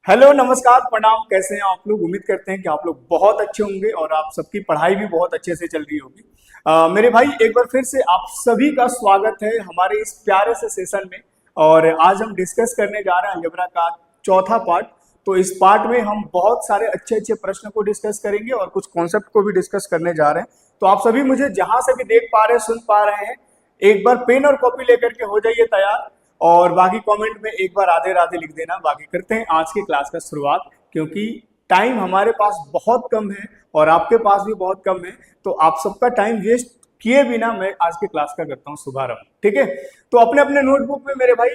Hello, नमस्कार, प्रणाम। कैसे हैं आप लोग? उम्मीद करते हैं कि आप लोग बहुत अच्छे होंगे और आप सबकी पढ़ाई भी बहुत अच्छे से चल रही होगी। मेरे भाई, एक बार फिर से आप सभी का स्वागत है हमारे इस प्यारे से सेशन में। और आज हम डिस्कस करने जा रहे हैं अलजेब्रा का चौथा पार्ट। तो इस पार्ट में हम बहुत सारे अच्छे अच्छे प्रश्न को डिस्कस करेंगे और कुछ कॉन्सेप्ट को भी डिस्कस करने जा रहे हैं। तो आप सभी मुझे जहां से भी देख पा रहे हैं, सुन पा रहे हैं, एक बार पेन और कॉपी लेकर के हो जाइए तैयार। और बाकी कमेंट में एक बार राधे राधे लिख देना। बाकी करते हैं आज की क्लास का शुरुआत, क्योंकि टाइम हमारे पास बहुत कम है और आपके पास भी बहुत कम है। तो आप सबका टाइम वेस्ट किए बिना मैं आज की क्लास का करता हूँ शुभारंभ। ठीक है, तो अपने अपने नोटबुक में मेरे भाई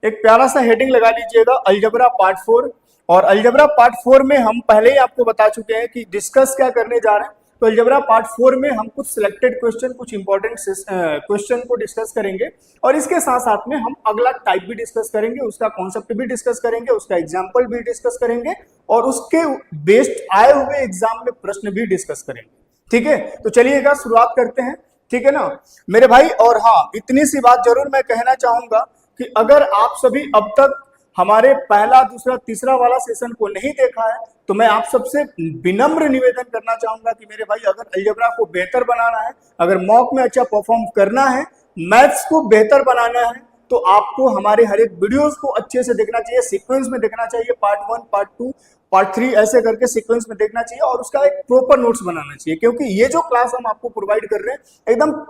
एक प्यारा सा हेडिंग लगा लीजिएगा, अलजेब्रा पार्ट 4। और अलजेब्रा पार्ट 4 में हम पहले ही आपको बता चुके हैं कि डिस्कस क्या करने जा रहे हैं। तो अलजेब्रा पार्ट 4 में हम कुछ सिलेक्टेड क्वेश्चन, कुछ इंपॉर्टेंट क्वेश्चन को डिस्कस करेंगे और इसके साथ साथ में हम अगला टाइप भी डिस्कस करेंगे, उसका कॉन्सेप्ट भी डिस्कस करेंगे, उसका एग्जाम्पल भी डिस्कस करेंगे और उसके बेस्ड आए हुए एग्जाम में प्रश्न भी डिस्कस करेंगे। ठीक है, तो चलिएगा शुरुआत करते हैं। ठीक है ना मेरे भाई। और हाँ, इतनी सी बात जरूर मैं कहना चाहूंगा कि अगर आप सभी अब तक हमारे पहला, दूसरा, तीसरा वाला सेशन को नहीं देखा है तो मैं आप सबसे विनम्र निवेदन करना चाहूंगा कि मेरे भाई, अगर अलजेब्रा को बेहतर बनाना है, अगर मॉक में अच्छा परफॉर्म करना है, मैथ्स को बेहतर बनाना है, तो आपको हमारे हर एक वीडियोस को अच्छे से देखना चाहिए, सीक्वेंस में देखना चाहिए। पार्ट 1, पार्ट 2, पार्ट 3 ऐसे करके सीक्वेंस में देखना चाहिए और उसका एक प्रॉपर नोट्स बनाना चाहिए, क्योंकि ये जो क्लास हम आपको प्रोवाइड कर रहे हैं एकदम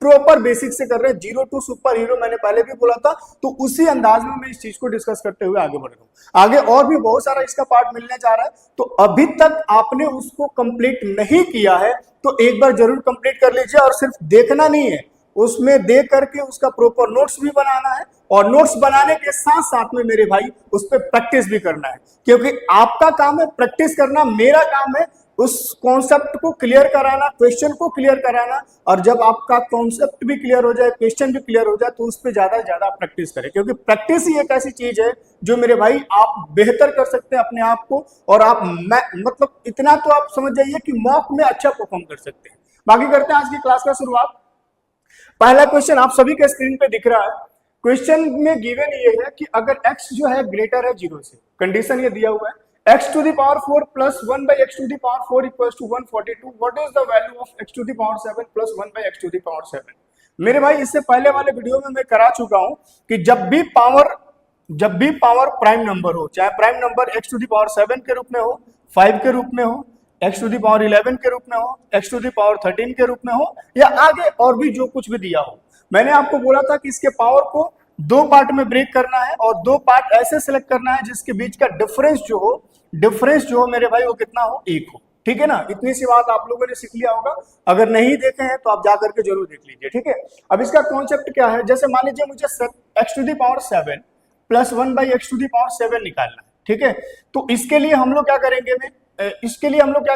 प्रॉपर बेसिक से कर रहे हैं, जीरो टू सुपर हीरो। मैंने पहले भी बोला था, तो उसी अंदाज में मैं इस चीज को डिस्कस करते हुए आगे बढ़ रहा हूं। आगे और भी बहुत सारा इसका पार्ट मिलने जा रहा है, तो अभी तक आपने उसको कंप्लीट नहीं किया है तो एक बार जरूर कंप्लीट कर लीजिए। और सिर्फ देखना नहीं है, उसमें देख करके उसका प्रॉपर नोट्स भी बनाना है और नोट्स बनाने के साथ साथ में मेरे भाई उस पर प्रैक्टिस भी करना है, क्योंकि आपका काम है प्रैक्टिस करना, मेरा काम है उस कॉन्सेप्ट को क्लियर कराना, क्वेश्चन को क्लियर कराना। और जब आपका कॉन्सेप्ट भी क्लियर हो जाए, क्वेश्चन भी क्लियर हो जाए, तो उस पर ज्यादा से ज्यादा प्रैक्टिस करें, क्योंकि प्रैक्टिस ही एक ऐसी चीज है जो मेरे भाई आप बेहतर कर सकते हैं अपने आप को। और आप मतलब इतना तो आप समझ जाइए कि मॉक में अच्छा परफॉर्म कर सकते हैं। बाकी करते हैं आज की क्लास का शुरुआत। पहला क्वेश्चन आप सभी के स्क्रीन पे दिख रहा है। क्वेश्चन में गिवन ये है कि अगर x जो है ग्रेटर है 0 से, कंडीशन ये दिया हुआ है x to the power 4 plus 1 by x to the power 4 equals to 142, what is the value of x to the power 7 plus 1 by x to the power 7। मेरे भाई, इससे पहले वाले वीडियो में मैं करा चुका हूं कि जब भी पावर प्राइम नंबर हो, चाहे prime number x to the power 7 के रूप में हो, 5 के रूप में हो, x टू द पावर 11 के रूप में हो, x टू द पावर 13 के रूप में हो, या आगे और भी जो कुछ भी दिया हो, मैंने आपको बोला था कि इसके पावर को दो पार्ट में ब्रेक करना है और दो पार्ट ऐसे सिलेक्ट करना है जिसके बीच का डिफरेंस जो हो मेरे भाई वो कितना हो, 1 हो। ठीक है ना, इतनी सी बात आप लोगों ने सीख लिया होगा। अगर नहीं देखे हैं तो आप जाकर के जरूर देख लीजिए। ठीक है, अब इसका कॉन्सेप्ट क्या है, जैसे मान लीजिए मुझे x to the power 7 plus 1 by x to the power 7 निकालना है। ठीक है, तो इसके लिए हम लोग क्या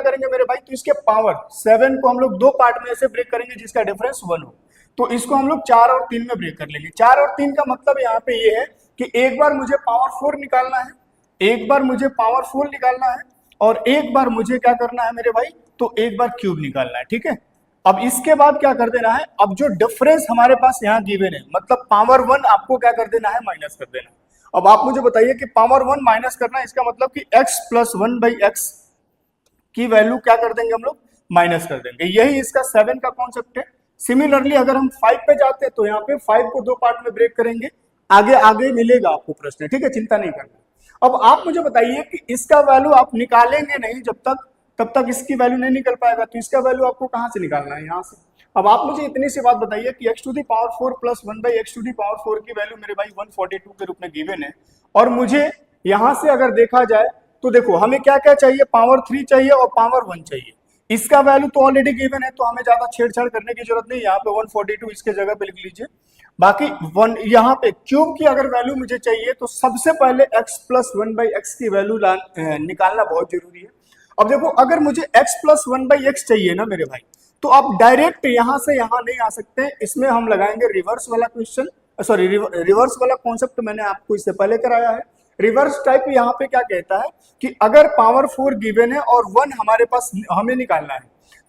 करेंगे मेरे भाई, तो इसके पावर 7 को हम लोग दो पार्ट में ऐसे ब्रेक करेंगे जिसका डिफरेंस 1 हो। तो इसको हम लोग 4 और 3 में ब्रेक कर लेंगे। 4 और 3 का मतलब यहाँ पे ये है कि एक बार मुझे पावर 4 निकालना है, एक बार मुझे पावर 4 निकालना है और एक बार मुझे क्या करना है मेरे भाई, तो एक बार क्यूब निकालना है। ठीक है, अब इसके बाद क्या कर देना है, अब जो डिफरेंस हमारे पास यहाँ गिवन है, मतलब पावर 1 आपको क्या कर देना है, माइनस कर देना है। अब आप मुझे बताइए कि पावर 1 माइनस करना है, इसका मतलब कि x प्लस 1 बाई एक्स की वैल्यू क्या कर देंगे, हम लोग माइनस कर देंगे। यही इसका 7 का कॉन्सेप्ट है। सिमिलरली अगर हम 5 पे जाते हैं तो यहाँ पे 5 को दो पार्ट में ब्रेक करेंगे, आगे आगे मिलेगा आपको प्रश्न। ठीक है, चिंता नहीं करना। अब आप मुझे बताइए कि इसका वैल्यू आप निकालेंगे नहीं तब तक इसकी वैल्यू नहीं निकल पाएगा, तो इसका वैल्यू आपको कहां से निकालना है, यहाँ से। अब आप मुझे इतनी सी बात बताइए कि x to the power 4 plus 1 by x to the power 4 की वैल्यू मेरे भाई 142 के रूप में गिवन है, और मुझे यहां से अगर देखा जाए तो देखो हमें क्या क्या चाहिए, पावर 3 चाहिए और पावर 1 चाहिए। इसका वैल्यू तो ऑलरेडी गिवन है, तो हमें ज्यादा छेड़छाड़ करने की जरूरत नहीं। यहाँ पे 142 इसके जगह पे लिख लीजिए। बाकी वन यहाँ पे क्यूब की अगर वैल्यू मुझे चाहिए तो सबसे पहले x प्लस 1 बाई एक्स की वैल्यू निकालना बहुत जरूरी है। अब देखो, अगर मुझे x प्लस 1 बाई एक्स चाहिए ना मेरे भाई, तो आप डायरेक्ट यहां से यहां नहीं आ सकते, इसमें हम लगाएंगे रिवर्स वाला क्वेश्चन, सॉरी रिवर्स वाला कॉन्सेप्ट मैंने आपको इससे पहले कराया है। रिवर्स टाइप यहाँ पे क्या कहता है कि अगर पावर 4 गिवन है और 1 हमारे पास हमें निकालना है,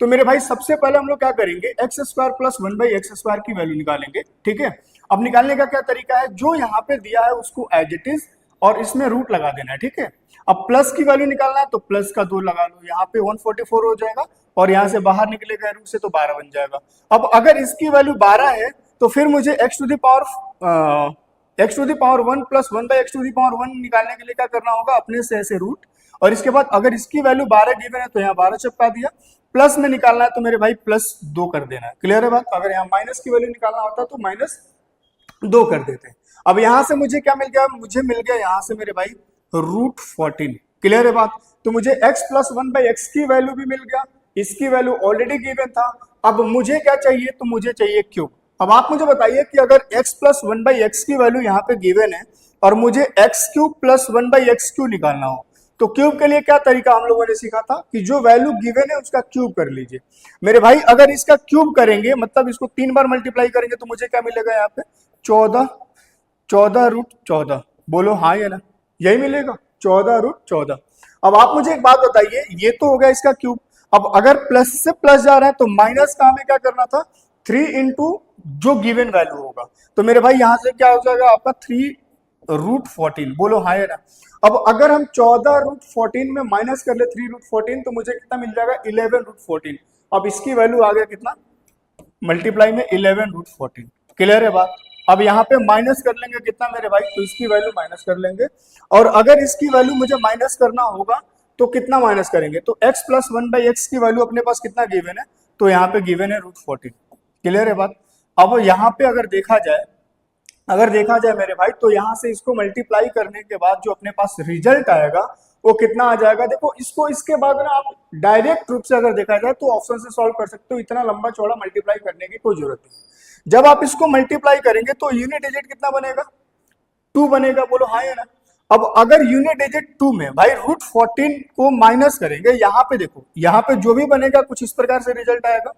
तो मेरे भाई सबसे पहले हम लोग क्या करेंगे, x square plus one by x square की वैल्यू निकालेंगे। ठीक है, अब निकालने का क्या तरीका है, जो यहाँ पे दिया है उसको एज इट इज और इसमें रूट लगा देना है। ठीक है, अब प्लस की वैल्यू निकालना है तो प्लस का 2 लगा लो, यहाँ पे 144 हो जाएगा और यहाँ से बाहर निकलेगा रूट से तो 12 बन जाएगा। अब अगर इसकी वैल्यू 12 है तो फिर मुझे x to the power 1 plus 1 by x to the power 1 निकालने के लिए क्या करना होगा, अपने से ऐसे रूट, और इसके बाद अगर इसकी वैल्यू 12 गिवन है तो यहाँ 12 चिपका दिया, प्लस में निकालना है तो मेरे भाई प्लस 2 कर देना है। क्लियर है बात, अगर यहाँ माइनस की वैल्यू निकालना होता तो माइनस 2 कर देते हैं। अब यहां से मुझे क्या मिल गया, मुझे मिल गया यहां से मेरे भाई रूट 14। क्लियर है बात, तो मुझे x प्लस 1 बाई एक्स की वैल्यू भी मिल गया, इसकी वैल्यू ऑलरेडी गिवन था। अब मुझे क्या चाहिए, तो मुझे चाहिए क्यूब। अब आप मुझे बताइए कि अगर x प्लस 1 बाई एक्स की वैल्यू यहाँ पे गिवन है और मुझे x cube plus 1 by x cube निकालना हो, तो क्यूब के लिए क्या तरीका हम लोगों ने सीखा था कि जो वैल्यू गिवन है उसका क्यूब कर लीजिए। मेरे भाई अगर इसका क्यूब करेंगे मतलब इसको 3 बार मल्टीप्लाई करेंगे तो मुझे क्या मिलेगा, यहाँ पे 14 रूट 14, बोलो हाँ या ना, यही मिलेगा 14 रूट 14। अब आप मुझे एक बात बताइए, ये तो हो गया इसका क्यूब, अब अगर प्लस से प्लस जा रहा है तो माइनस का हमें क्या करना था, 3 इंटू जो गिवन वैल्यू होगा, तो मेरे भाई यहां से क्या हो जाएगा आपका 3 रूट 14, बोलो हाँ या ना। अब अगर हम 14 रूट 14 में माइनस कर ले 3 रूट 14 तो मुझे कितना मिल जाएगा, 11 रूट 14। अब इसकी वैल्यू आ गया कितना, मल्टीप्लाई में 11 रूट 14। क्लियर है बात, अब यहाँ पे माइनस कर लेंगे कितना मेरे भाई, तो इसकी वैल्यू माइनस कर लेंगे, और अगर इसकी वैल्यू मुझे माइनस करना होगा तो कितना माइनस करेंगे, तो x प्लस 1 बाई एक्स की वैल्यू अपने पास कितना गिवन है, तो यहाँ पे गिवन है रूट 14। क्लियर है बात, अब यहाँ पे अगर देखा जाए मेरे भाई, तो यहाँ से इसको मल्टीप्लाई करने के बाद जो अपने पास रिजल्ट आएगा वो कितना आ जाएगा। देखो इसको इसके बाद ना आप डायरेक्ट रूप से अगर देखा जाए तो ऑप्शन से सॉल्व कर सकते हो, इतना लंबा चौड़ा मल्टीप्लाई करने की कोई जरूरत नहीं। जब आप इसको मल्टीप्लाई करेंगे तो यूनिट डिजिट कितना बनेगा, 2 बनेगा, बोलो हाँ या ना। अब अगर यूनिट डिजिट 2 में भाई रूट 14 को माइनस करेंगे, यहाँ पे देखो यहाँ पे जो भी बनेगा कुछ इस प्रकार से रिजल्ट आएगा,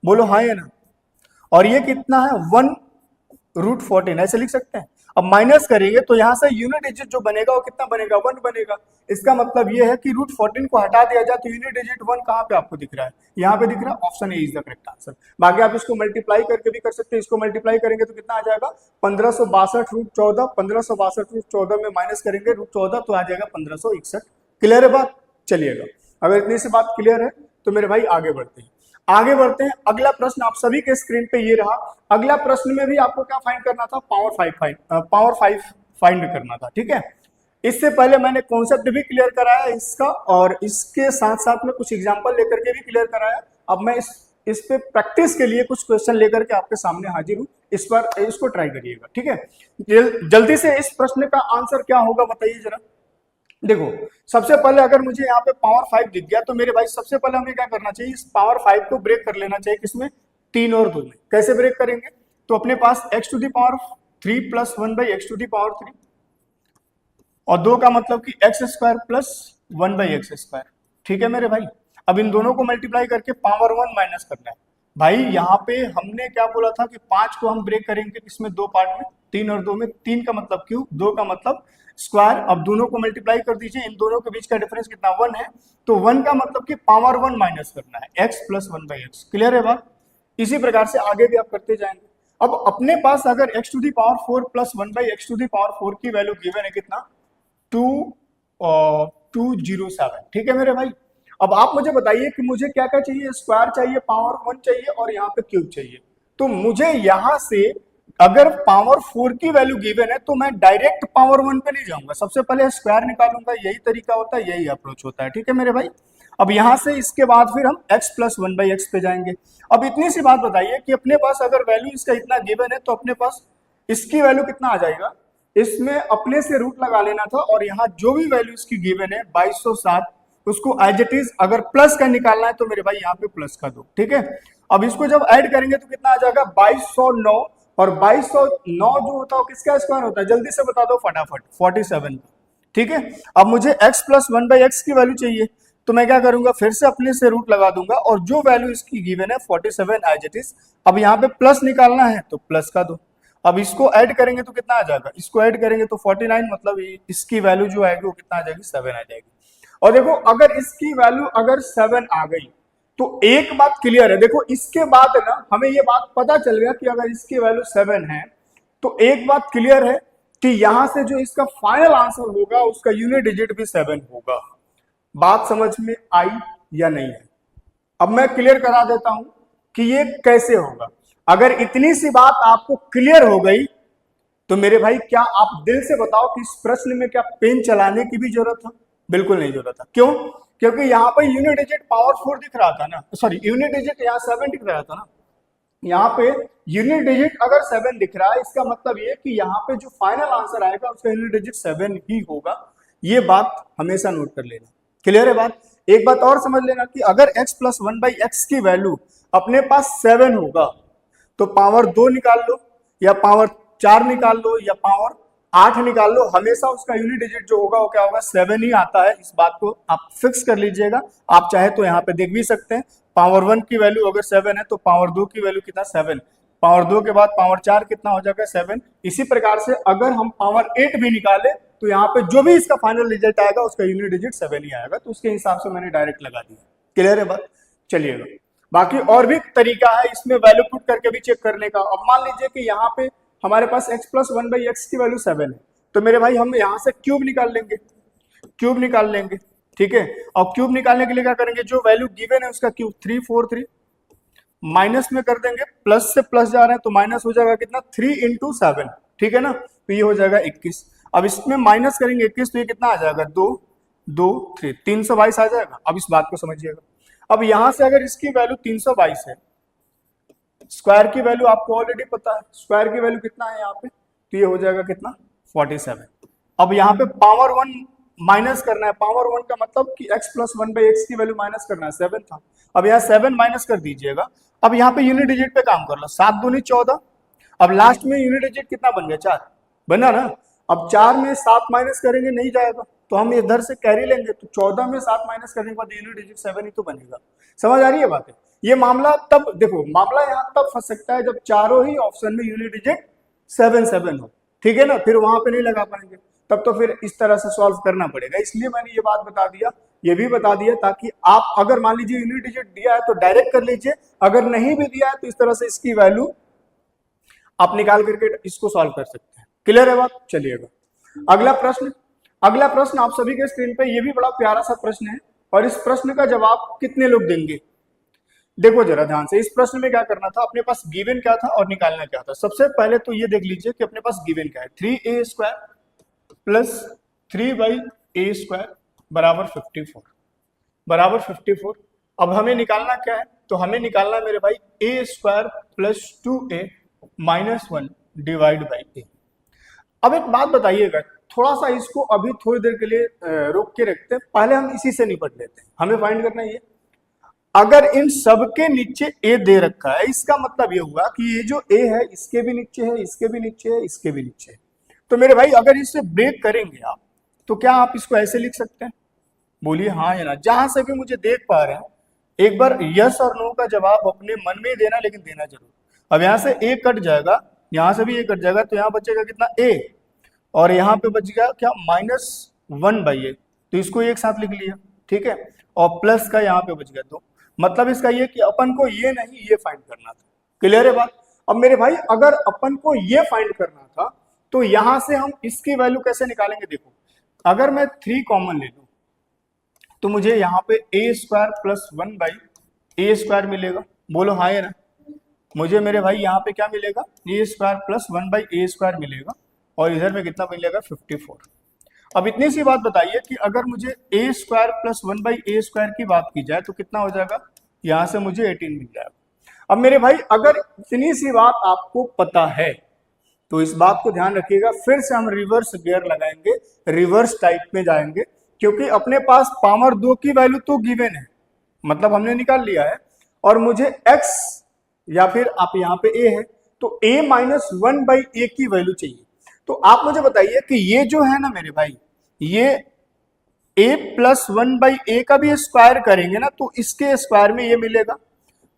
बोलो हाँ या ना। और ये कितना है, 1 रूट 14 ऐसे लिख सकते हैं। अब माइनस करेंगे तो यहां से यूनिट डिजिट जो बनेगा वो कितना बनेगा, 1 बनेगा। इसका मतलब ये है कि रूट 14 को हटा दिया जाए तो यूनिट डिजिट 1 कहां पे आपको दिख रहा है, यहाँ पे दिख रहा है, option A is the correct answer. बाकी आप इसको मल्टीप्लाई करके भी कर सकते हैं, इसको मल्टीप्लाई करेंगे तो कितना आ जाएगा, 1562 रूट 14, 1562 रूट 14 में माइनस करेंगे रूट 14 तो आ जाएगा 1561। क्लियर है बात, चलिएगा अगर इतनी सी बात क्लियर है तो मेरे भाई आगे बढ़ते हैं। अगला प्रश्न आप सभी के स्क्रीन पे ये रहा। अगला प्रश्न में भी आपको क्या फाइंड करना था, पावर 5 फाइंड करना था। ठीक है, इससे पहले मैंने कॉन्सेप्ट भी क्लियर कराया इसका, और इसके साथ साथ में कुछ एग्जांपल लेकर के भी क्लियर कराया। अब मैं इस पे प्रैक्टिस के लिए कुछ क्वेश्चन लेकर के आपके सामने हाजिर हूँ, इस पर इसको ट्राई करिएगा। ठीक है, जल्दी से इस प्रश्न का आंसर क्या होगा बताइए जरा। देखो सबसे पहले अगर मुझे यहाँ पे पावर 5 दिख गया तो मेरे भाई सबसे पहले हमें क्या करना चाहिए, इस पावर 5 को ब्रेक कर लेना चाहिए, किसमें, 3 और 2 में। कैसे ब्रेक करेंगे, तो अपने पास x to the power 3 plus 1 by x to the power 3 और 2 का मतलब कि x square plus 1 by x square. ठीक है मेरे भाई, अब इन दोनों को मल्टीप्लाई करके पावर 1 माइनस करना है। भाई यहाँ पे हमने क्या बोला था कि 5 को हम ब्रेक करेंगे किसमें, 2 पार्ट में, 3 और 2 में। 3 का मतलब क्यूब, 2 का मतलब स्क्वायर। अब दोनों को मल्टीप्लाई कर दीजिए, इन दोनों के बीच का डिफरेंस कितना, 1 है, तो 1 का मतलब कि पावर 1 माइनस करना है, x plus 1 by x. Clear है बात, इसी प्रकार से आगे भी आप करते जाएंगे। अब अपने पास अगर x to the power 4 plus 1 by x to the power 4 की वैल्यू गिवन है कितना, 207। ठीक है मेरे भाई, अब आप मुझे बताइए कि मुझे क्या क्या चाहिए, स्क्वायर चाहिए, पावर 1 चाहिए और यहाँ पे क्यूब चाहिए। तो मुझे यहाँ से अगर पावर 4 की वैल्यू गिवन है तो मैं डायरेक्ट पावर 1 पे नहीं जाऊंगा, सबसे पहले स्क्वायर निकालूंगा, यही तरीका होता है, यही अप्रोच होता है। ठीक है मेरे भाई, अब यहां से इसके बाद फिर हम x प्लस 1 बाई एक्स पे जाएंगे। अब इतनी सी बात बताइए कि अपने पास अगर वैल्यू इसका इतना गिवन है तो अपने पास इसकी वैल्यू कितना आ जाएगा, इसमें अपने से रूट लगा लेना था, और यहाँ जो भी वैल्यू इसकी गिवन है 2207 उसको एज इट इज अगर प्लस का निकालना है तो मेरे भाई यहाँ पे प्लस का दो। ठीक है, अब इसको जब ऐड करेंगे तो कितना आ जाएगा, 2209, और 2209 जो होता है किसका स्क्वायर होता है, जल्दी से बता दो फटाफट, 47। ठीक है, अब मुझे x प्लस 1 बाई एक्स की वैल्यू चाहिए तो मैं क्या करूंगा, फिर से अपने से रूट लगा दूंगा, और जो वैल्यू इसकी गिवन है 47 एज इट इज। अब यहाँ पे प्लस निकालना है तो प्लस का दो, अब इसको ऐड करेंगे तो कितना आ जाएगा, इसको ऐड करेंगे तो 49, मतलब इसकी वैल्यू जो आएगी वो कितना आ जाएगी, 7 आ जाएगी। और देखो अगर इसकी वैल्यू अगर 7 आ गई तो एक बात क्लियर है, देखो इसके बाद है ना हमें ये बात पता चल गया कि अगर इसकी वैल्यू 7 है तो एक बात क्लियर है कि यहां से जो इसका फाइनल आंसर होगा उसका यूनिट डिजिट भी 7 होगा। बात समझ में आई या नहीं है? अब मैं क्लियर करा देता हूं कि ये कैसे होगा। अगर इतनी सी बात आपको क्लियर हो गई तो मेरे भाई क्या आप दिल से बताओ कि इस प्रश्न में क्या पेन चलाने की भी जरूरत था? बिल्कुल नहीं जरूरत था। क्यों? क्योंकि यहाँ पर यूनिट डिजिट पावर 4 दिख रहा था ना, सॉरी यूनिट डिजिट यहाँ 7 दिख रहा था ना, यहाँ पे यूनिट डिजिट अगर 7 दिख रहा है इसका मतलब ये कि यहाँ पे जो फाइनल आंसर आएगा उसका यूनिट डिजिट 7 ही होगा। ये बात हमेशा नोट कर लेना। क्लियर है बात? एक बात और समझ लेना कि अगर x प्लस 1/x की वैल्यू अपने पास 7 होगा तो पावर 2 निकाल लो या पावर 4 निकाल लो या पावर 8 निकाल लो, हमेशा उसका यूनिट डिजिट जो होगा वो क्या होगा? 7 ही आता है। इस बात को आप फिक्स कर लीजिएगा। आप चाहे तो यहाँ पे देख भी सकते हैं, पावर 1 की वैल्यू अगर 7 है तो पावर 2 की वैल्यू कितना? 7। पावर 2 के बाद पावर 4 कितना हो जाएगा? 7। इसी प्रकार से अगर हम पावर 8 भी निकाले तो यहाँ पे जो भी इसका फाइनल रिजल्ट आएगा उसका यूनिट डिजिट 7 ही आएगा। तो उसके हिसाब से मैंने डायरेक्ट लगा दिया। क्लियर है बात? चलिएगा, बाकी और भी तरीका है इसमें वैल्यू पुट करके भी चेक करने का। अब मान लीजिए कि यहाँ पे हमारे पास x प्लस 1/x की वैल्यू 7 है तो मेरे भाई हम यहाँ से क्यूब निकाल लेंगे, क्यूब निकाल लेंगे। ठीक है, और क्यूब निकालने के लिए क्या करेंगे? जो वैल्यू गिवन है उसका क्यूब 343 माइनस में कर देंगे, प्लस से प्लस जा रहे हैं तो माइनस हो जाएगा कितना? 3 इंटू 7। ठीक है ना, तो ये हो जाएगा 21। अब इसमें माइनस करेंगे 21 तो ये कितना आ जाएगा? 2 2 3 322 आ जाएगा। अब इस बात को समझिएगा। अब यहां से अगर इसकी वैल्यू 322 है, स्क्वायर की वैल्यू आपको ऑलरेडी पता है, स्क्वायर की वैल्यू कितना है यहाँ पे? तो ये हो जाएगा कितना? 47। अब यहाँ पे पावर 1 माइनस करना है। पावर 1 का मतलब कि x प्लस 1/x की वैल्यू माइनस करना है, 7 था। अब यहाँ 7 माइनस कर दीजिएगा। अब यहाँ पे यूनिट डिजिट पे काम कर लो, 7 दूनी 14। अब लास्ट में यूनिट डिजिट कितना बन गया? 4 बना ना। अब 4 में 7 माइनस करेंगे नहीं जाएगा तो हम इधर से कैरी लेंगे, तो 14 में 7 माइनस करने के बाद यूनिट डिजिट 7 ही तो बनेगा। समझ आ रही है बात है? ये मामला तब देखो, मामला यहाँ तब फंस सकता है जब चारों ही ऑप्शन में यूनिट डिजिट 7 हो। ठीक है ना, फिर वहां पे नहीं लगा पाएंगे, तब तो फिर इस तरह से सॉल्व करना पड़ेगा। इसलिए मैंने ये बात बता दिया, ये भी बता दिया ताकि आप अगर मान लीजिए यूनिट डिजिट दिया है तो डायरेक्ट कर लीजिए, अगर नहीं भी दिया है तो इस तरह से इसकी वैल्यू आप निकाल करके इसको सॉल्व कर सकते हैं। क्लियर है बात? चलिएगा अगला प्रश्न। अगला प्रश्न आप सभी के स्क्रीन पे, ये भी बड़ा प्यारा सा प्रश्न है और इस प्रश्न का जवाब कितने लोग देंगे? देखो जरा ध्यान से, इस प्रश्न में क्या करना था, अपने पास गिवन क्या था और निकालना क्या था। सबसे पहले तो ये देख लीजिए कि अपने पास गिवन क्या है। 3a² प्लस 3/a² बराबर 54 बराबर 54। अब हमें निकालना क्या है? तो हमें निकालना है मेरे भाई a² plus 2a minus 1 divide by a। अब एक बात बताइएगा, थोड़ा सा इसको अभी थोड़ी देर के लिए रोक के रखते हैं, पहले हम इसी से निपट लेते हैं। हमें फाइंड करना है ये, अगर इन सब के नीचे a दे रखा है इसका मतलब ये हुआ कि ये जो a है इसके भी नीचे है, इसके भी नीचे है, इसके भी नीचे है। तो मेरे भाई अगर इसे ब्रेक करेंगे आप तो क्या आप इसको ऐसे लिख सकते हैं? बोलिए हाँ या ना। जहां से भी मुझे देख पा रहे हैं एक बार यस और नो का जवाब अपने मन में ही देना, लेकिन देना जरूर। अब यहां से a कट जाएगा, यहां से भी a कट जाएगा, तो यहां बचेगा कितना? a, और यहाँ पे बच गया क्या? -1/a। तो इसको एक साथ लिख लिया, ठीक है, और प्लस का यहाँ पे बच गया 2। मतलब इसका ये कि अपन को ये नहीं ये फाइंड करना था। क्लियर है बात? अब मेरे भाई अगर अपन को ये फाइंड करना था तो यहां से हम इसकी वैल्यू कैसे निकालेंगे? देखो, अगर मैं 3 कॉमन ले लूं तो मुझे यहाँ पे a² प्लस 1/a² मिलेगा। बोलो हाँ या ना। मुझे मेरे भाई यहाँ पे क्या मिलेगा? a² प्लस 1/a² मिलेगा और इधर में कितना मिलेगा? 54। अब इतनी सी बात बताइए कि अगर मुझे a² प्लस 1/a² की बात की जाए तो कितना हो जाएगा? यहां से मुझे 18 मिल जाएगा। अब मेरे भाई अगर इतनी सी बात आपको पता है तो इस बात को ध्यान रखिएगा, फिर से हम रिवर्स गियर लगाएंगे, रिवर्स टाइप में जाएंगे, क्योंकि अपने पास पावर 2 की वैल्यू तो गिवन है, मतलब हमने निकाल लिया है, और मुझे x या फिर आप यहाँ पे a है तो a माइनस 1/a की वैल्यू चाहिए। तो आप मुझे बताइए कि ये जो है ना मेरे भाई, ये a प्लस 1/a का भी स्क्वायर करेंगे ना तो इसके स्क्वायर में ये मिलेगा,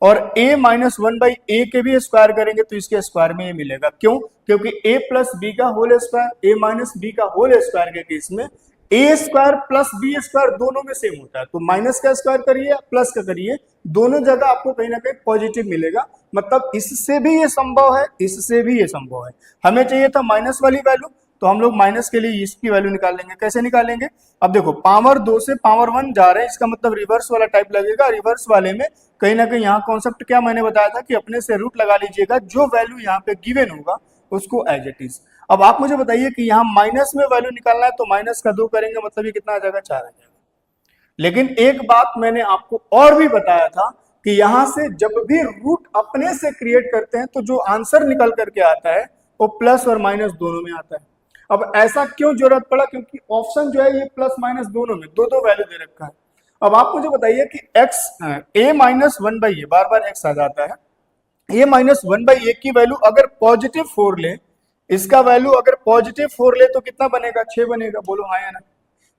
और a माइनस 1/a के भी स्क्वायर करेंगे तो इसके स्क्वायर में ये मिलेगा। क्यों? क्योंकि a प्लस बी का whole square, a minus b का होल स्क्वायर के केस में a square plus B square दोनों में सेम होता है, तो माइनस का स्क्वायर करिए या प्लस का करिए, दोनों जगह आपको कहीं ना कहीं पॉजिटिव मिलेगा। मतलब इससे भी ये संभव है, इससे भी ये संभव है। हमें चाहिए था माइनस वाली वैल्यू, तो हम लोग माइनस के लिए इसकी वैल्यू निकाल लेंगे। कैसे निकालेंगे? अब देखो पावर 2 से पावर 1 जा रहे हैं, इसका मतलब रिवर्स वाला टाइप लगेगा। रिवर्स वाले में कहीं ना कहीं यहाँ कॉन्सेप्ट क्या मैंने बताया था कि अपने से रूट लगा लीजिएगा, जो वैल्यू यहाँ पे गिवन होगा उसको एज इट इज। अब आप मुझे बताइए कि यहाँ माइनस में वैल्यू निकालना है, तो माइनस का 2 करेंगे, मतलब ये कितना आ जाएगा? 4 आ जाएगा। लेकिन एक बात मैंने आपको और भी बताया था कि यहां से जब भी रूट अपने से क्रिएट करते हैं तो जो आंसर निकल करके आता है वो प्लस और माइनस दोनों में आता है। अब ऐसा क्यों जरूरत पड़ा? क्योंकि ऑप्शन जो है ये प्लस माइनस दोनों में दो दो वैल्यू दे रखा है। अब आप मुझे बताइए कि एक्स ए माइनस 1/a, बार बार एक्स आ जाता है, ए माइनस 1/a की वैल्यू अगर पॉजिटिव 4 ले, इसका वैल्यू अगर पॉजिटिव 4 ले तो कितना बनेगा? 6 बनेगा। बोलो हाँ या ना?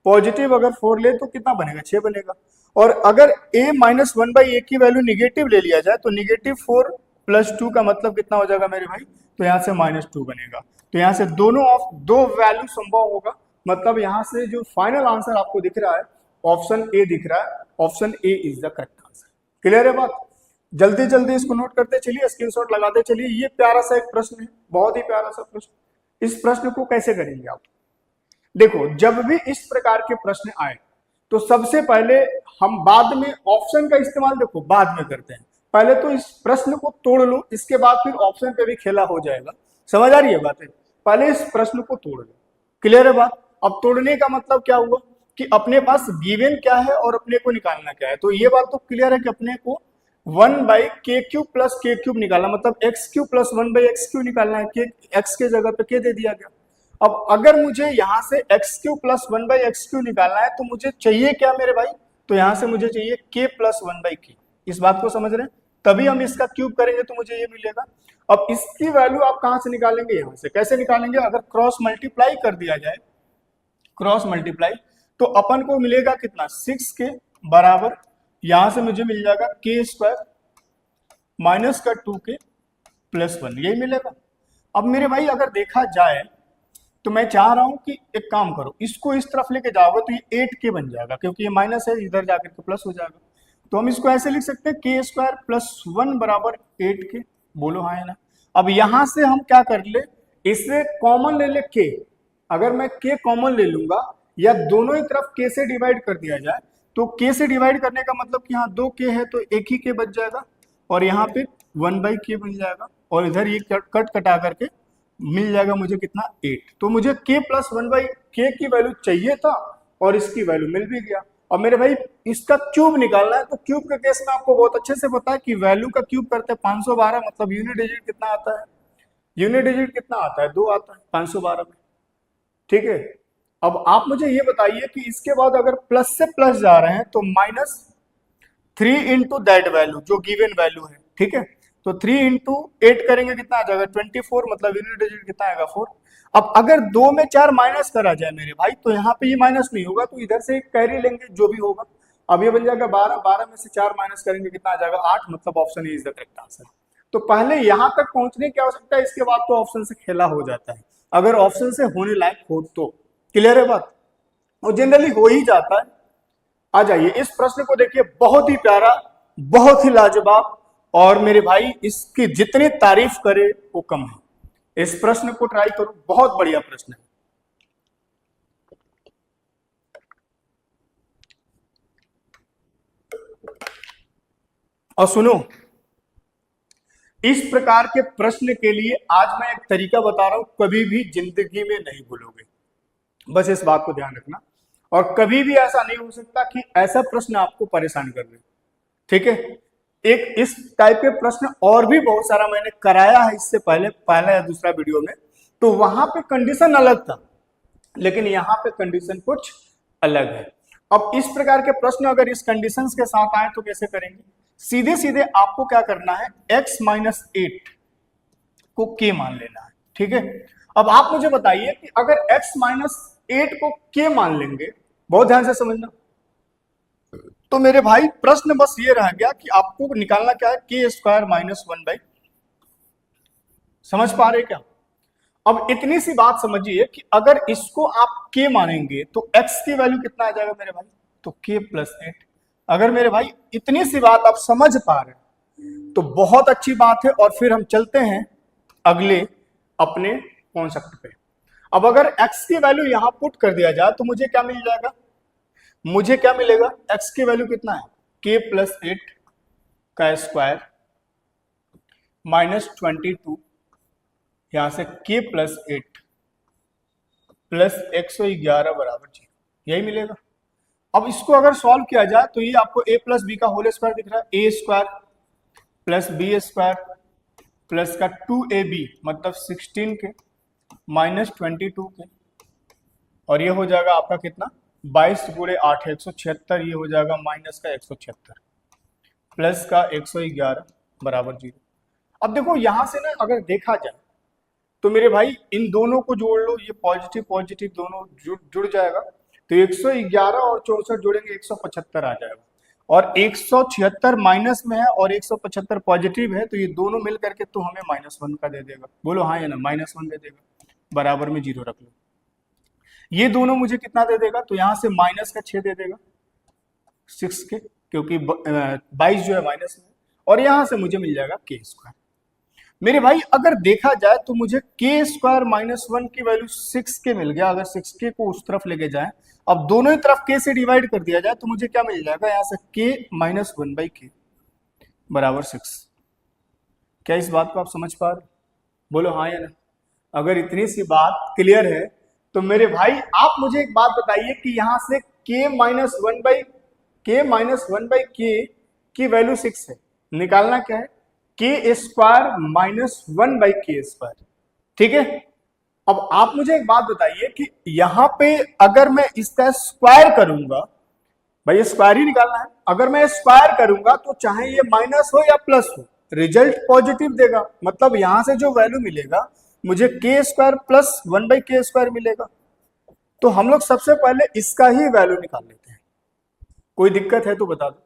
पॉजिटिव अगर 4 ले तो कितना बनेगा? 6 बनेगा। और अगर a माइनस 1/a की वैल्यू निगेटिव ले लिया जाए तो निगेटिव 4 प्लस 2 का मतलब कितना हो जाएगा मेरे भाई? तो यहाँ से -2 बनेगा। तो यहाँ से दोनों ऑफ दो वैल्यू संभव होगा। मतलब यहाँ से जो फाइनल आंसर आपको दिख रहा है ऑप्शन ए दिख रहा है, option A is the correct answer. Clear है बात? जल्दी जल्दी इसको नोट करते चलिए, स्क्रीनशॉट लगाते चलिए। ये प्यारा सा एक प्रश्न है, बहुत ही प्यारा सा प्रश्न। इस प्रश्न को कैसे करेंगे आप? देखो जब भी इस प्रकार के प्रश्न आए तो सबसे पहले हम बाद में ऑप्शन का इस्तेमाल देखो बाद में करते हैं। पहले तो इस प्रश्न को तोड़ लो, इसके बाद फिर ऑप्शन पे भी खेला हो जाएगा। समझ आ रही है बातें? पहले इस प्रश्न को तोड़ लो। क्लियर है बात? अब तोड़ने का मतलब क्या हुआ कि अपने पास गिवन क्या है और अपने को निकालना क्या है। तो ये बात तो क्लियर है कि अपने को 1/k³ प्लस k³ निकालना, मतलब x³ प्लस 1/x³ निकालना है। के x के जगह पे k दे दिया गया। अब अगर मुझे यहां से x³ प्लस 1/x³ निकालना है तो मुझे चाहिए क्या मेरे भाई? तो यहां से मुझे चाहिए k प्लस 1/k। इस बात को समझ रहे हैं? तभी हम इसका क्यूब करेंगे तो मुझे ये मिलेगा। अब इसकी वैल्यू आप कहां से निकालेंगे? यहां से। कैसे निकालेंगे? अगर क्रॉस मल्टीप्लाई कर दिया जाए, क्रॉस मल्टीप्लाई, तो अपन को मिलेगा कितना? 6 के बराबर यहां से मुझे मिल जाएगा k² माइनस का 2k प्लस 1, यही मिलेगा। अब मेरे भाई अगर देखा जाए तो मैं चाह रहा हूं कि एक काम करो, इसको इस तरफ लेके जाओगे तो ये 8k बन जाएगा, क्योंकि ये माइनस है, इधर जाकर के प्लस हो जाएगा। तो हम इसको ऐसे लिख सकते हैं k² प्लस 1 बराबर 8k। बोलो हाँ या ना? अब यहां से हम क्या कर ले, इससे कॉमन ले ले k। अगर मैं k कॉमन ले लूंगा या दोनों ही तरफ k से डिवाइड कर दिया जाए, तो k से डिवाइड करने का मतलब कि यहाँ 2k है तो एक ही k बच जाएगा, और यहाँ पे 1/k बन जाएगा, और इधर ये कट कटा करके मिल जाएगा मुझे कितना? 8। तो मुझे k प्लस 1/k की वैल्यू चाहिए था और इसकी वैल्यू मिल भी गया। और मेरे भाई इसका क्यूब निकालना है, तो क्यूब के केस में आपको बहुत अच्छे से पता है कि वैल्यू का क्यूब करते हैं 512, मतलब यूनिट डिजिट कितना आता है? यूनिट डिजिट कितना आता है? 2 आता है 512 में। ठीक है, अब आप मुझे ये बताइए कि इसके बाद अगर प्लस से प्लस जा रहे हैं तो -3 इंटू दैट वैल्यू जो गिवन वैल्यू है। ठीक है, तो 3 इंटू 8 करेंगे कितना आ जाएगा? 24, मतलब यूनिट डिजिट कितना आएगा? 4। अब अगर 2 में 4 माइनस करा जाए मेरे भाई, तो यहाँ पे ये माइनस नहीं होगा, तो इधर से कैरी लेंगे जो भी होगा। अब ये बन जाएगा 12, 12 में से 4 माइनस करेंगे कितना आ जाएगा? 8, मतलब option A is the correct answer. तो पहले यहां तक पहुंचने की आवश्यकता है, इसके बाद तो ऑप्शन से खेला हो जाता है, अगर ऑप्शन से होने लायक हो तो। क्लियर है बात? और जनरली हो ही जाता है। आ जाइए इस प्रश्न को देखिए, बहुत ही प्यारा, बहुत ही लाजवाब, और मेरे भाई इसकी जितनी तारीफ करे वो कम है। इस प्रश्न को ट्राई करो, बहुत बढ़िया प्रश्न है। और सुनो, इस प्रकार के प्रश्न के लिए आज मैं एक तरीका बता रहा हूं, कभी भी जिंदगी में नहीं भूलोगे, बस इस बात को ध्यान रखना। और कभी भी ऐसा नहीं हो सकता कि ऐसा प्रश्न आपको परेशान कर दे। ठीक है, एक इस टाइप के प्रश्न और भी बहुत सारा मैंने कराया है इससे पहले, पहला या दूसरा वीडियो में, तो वहां पे कंडीशन अलग था, लेकिन यहाँ पे कंडीशन कुछ अलग है। अब इस प्रकार के प्रश्न अगर इस कंडीशन के साथ आए तो कैसे करेंगे? सीधे सीधे आपको क्या करना है, x माइनस 8 को k मान लेना है। ठीक है, अब आप मुझे बताइए कि अगर x माइनस 8 को k मान लेंगे, बहुत ध्यान से समझना, तो मेरे भाई प्रश्न बस ये रह गया कि आपको निकालना क्या है? k² माइनस 1/, समझ पा रहे क्या? अब इतनी सी बात समझिए कि अगर इसको आप k मानेंगे तो x की वैल्यू कितना आ जाएगा मेरे भाई, तो k प्लस 8। अगर मेरे भाई इतनी सी बात आप समझ पा रहे हैं तो बहुत अच्छी बात है। और फिर हम चलते हैं अगले अपने कॉन्सेप्ट पे। अब अगर x की वैल्यू यहां पुट कर दिया जाए तो मुझे क्या मिल जाएगा, मुझे क्या मिलेगा, x की वैल्यू कितना है, k प्लस 8 का स्क्वायर माइनस 22, यहां से k प्लस 8 प्लस 111 बराबर 0, यही मिलेगा। अब इसको अगर सॉल्व किया जाए तो ये आपको a प्लस बी का होल स्क्वायर दिख रहा है, a square plus B square plus का 2ab मतलब 16 के माइनस 22 के, और ये हो जाएगा आपका कितना, 22 गुणे 8 176, ये हो जाएगा माइनस का 176 प्लस का 111 बराबर 0। अब देखो यहां से ना अगर देखा जाए तो मेरे भाई इन दोनों को जोड़ लो, ये पॉजिटिव पॉजिटिव दोनों जुड़ जाएगा, तो 111 और 64 जोड़ेंगे 175 आ जाएगा, और 176 माइनस में है और 175 पॉजिटिव है, तो ये दोनों मिल करके तो हमें -1 का दे देगा। बोलो हाँ या ना, -1 दे देगा, बराबर में 0 रख लो। ये दोनों मुझे कितना दे देगा, तो यहां से माइनस का 6 दे देगा 6 के, क्योंकि 22 जो है माइनस में, और यहां से मुझे मिल जाएगा k स्क्वायर। मेरे भाई अगर देखा जाए तो मुझे k स्क्वायर -1 की वैल्यू 6 के मिल गया। अगर 6k को उस तरफ लेके जाए, अब दोनों ही तरफ k से डिवाइड कर दिया जाए तो मुझे क्या मिल जाएगा, यहां से k -1/k बराबर 6। क्या इस बात को आप समझ पा रहे, बोलो हाँ या ना। अगर इतनी सी बात क्लियर है तो मेरे भाई आप मुझे एक बात बताइए कि यहां से k -1/k की वैल्यू 6 है, निकालना क्या है, k स्क्वायर -1/k स्क्वायर, ठीक है। अब आप मुझे एक बात बताइए कि यहां पे अगर मैं इसका स्क्वायर करूंगा, भाई स्क्वायर ही निकालना है, अगर मैं स्क्वायर करूंगा तो चाहे ये माइनस हो या प्लस हो, रिजल्ट पॉजिटिव देगा, मतलब यहां से जो वैल्यू मिलेगा मुझे k square plus 1/k square मिलेगा। तो हम लोग सबसे पहले इसका ही वैल्यू निकाल लेते हैं। कोई दिक्कत है तो बता दो,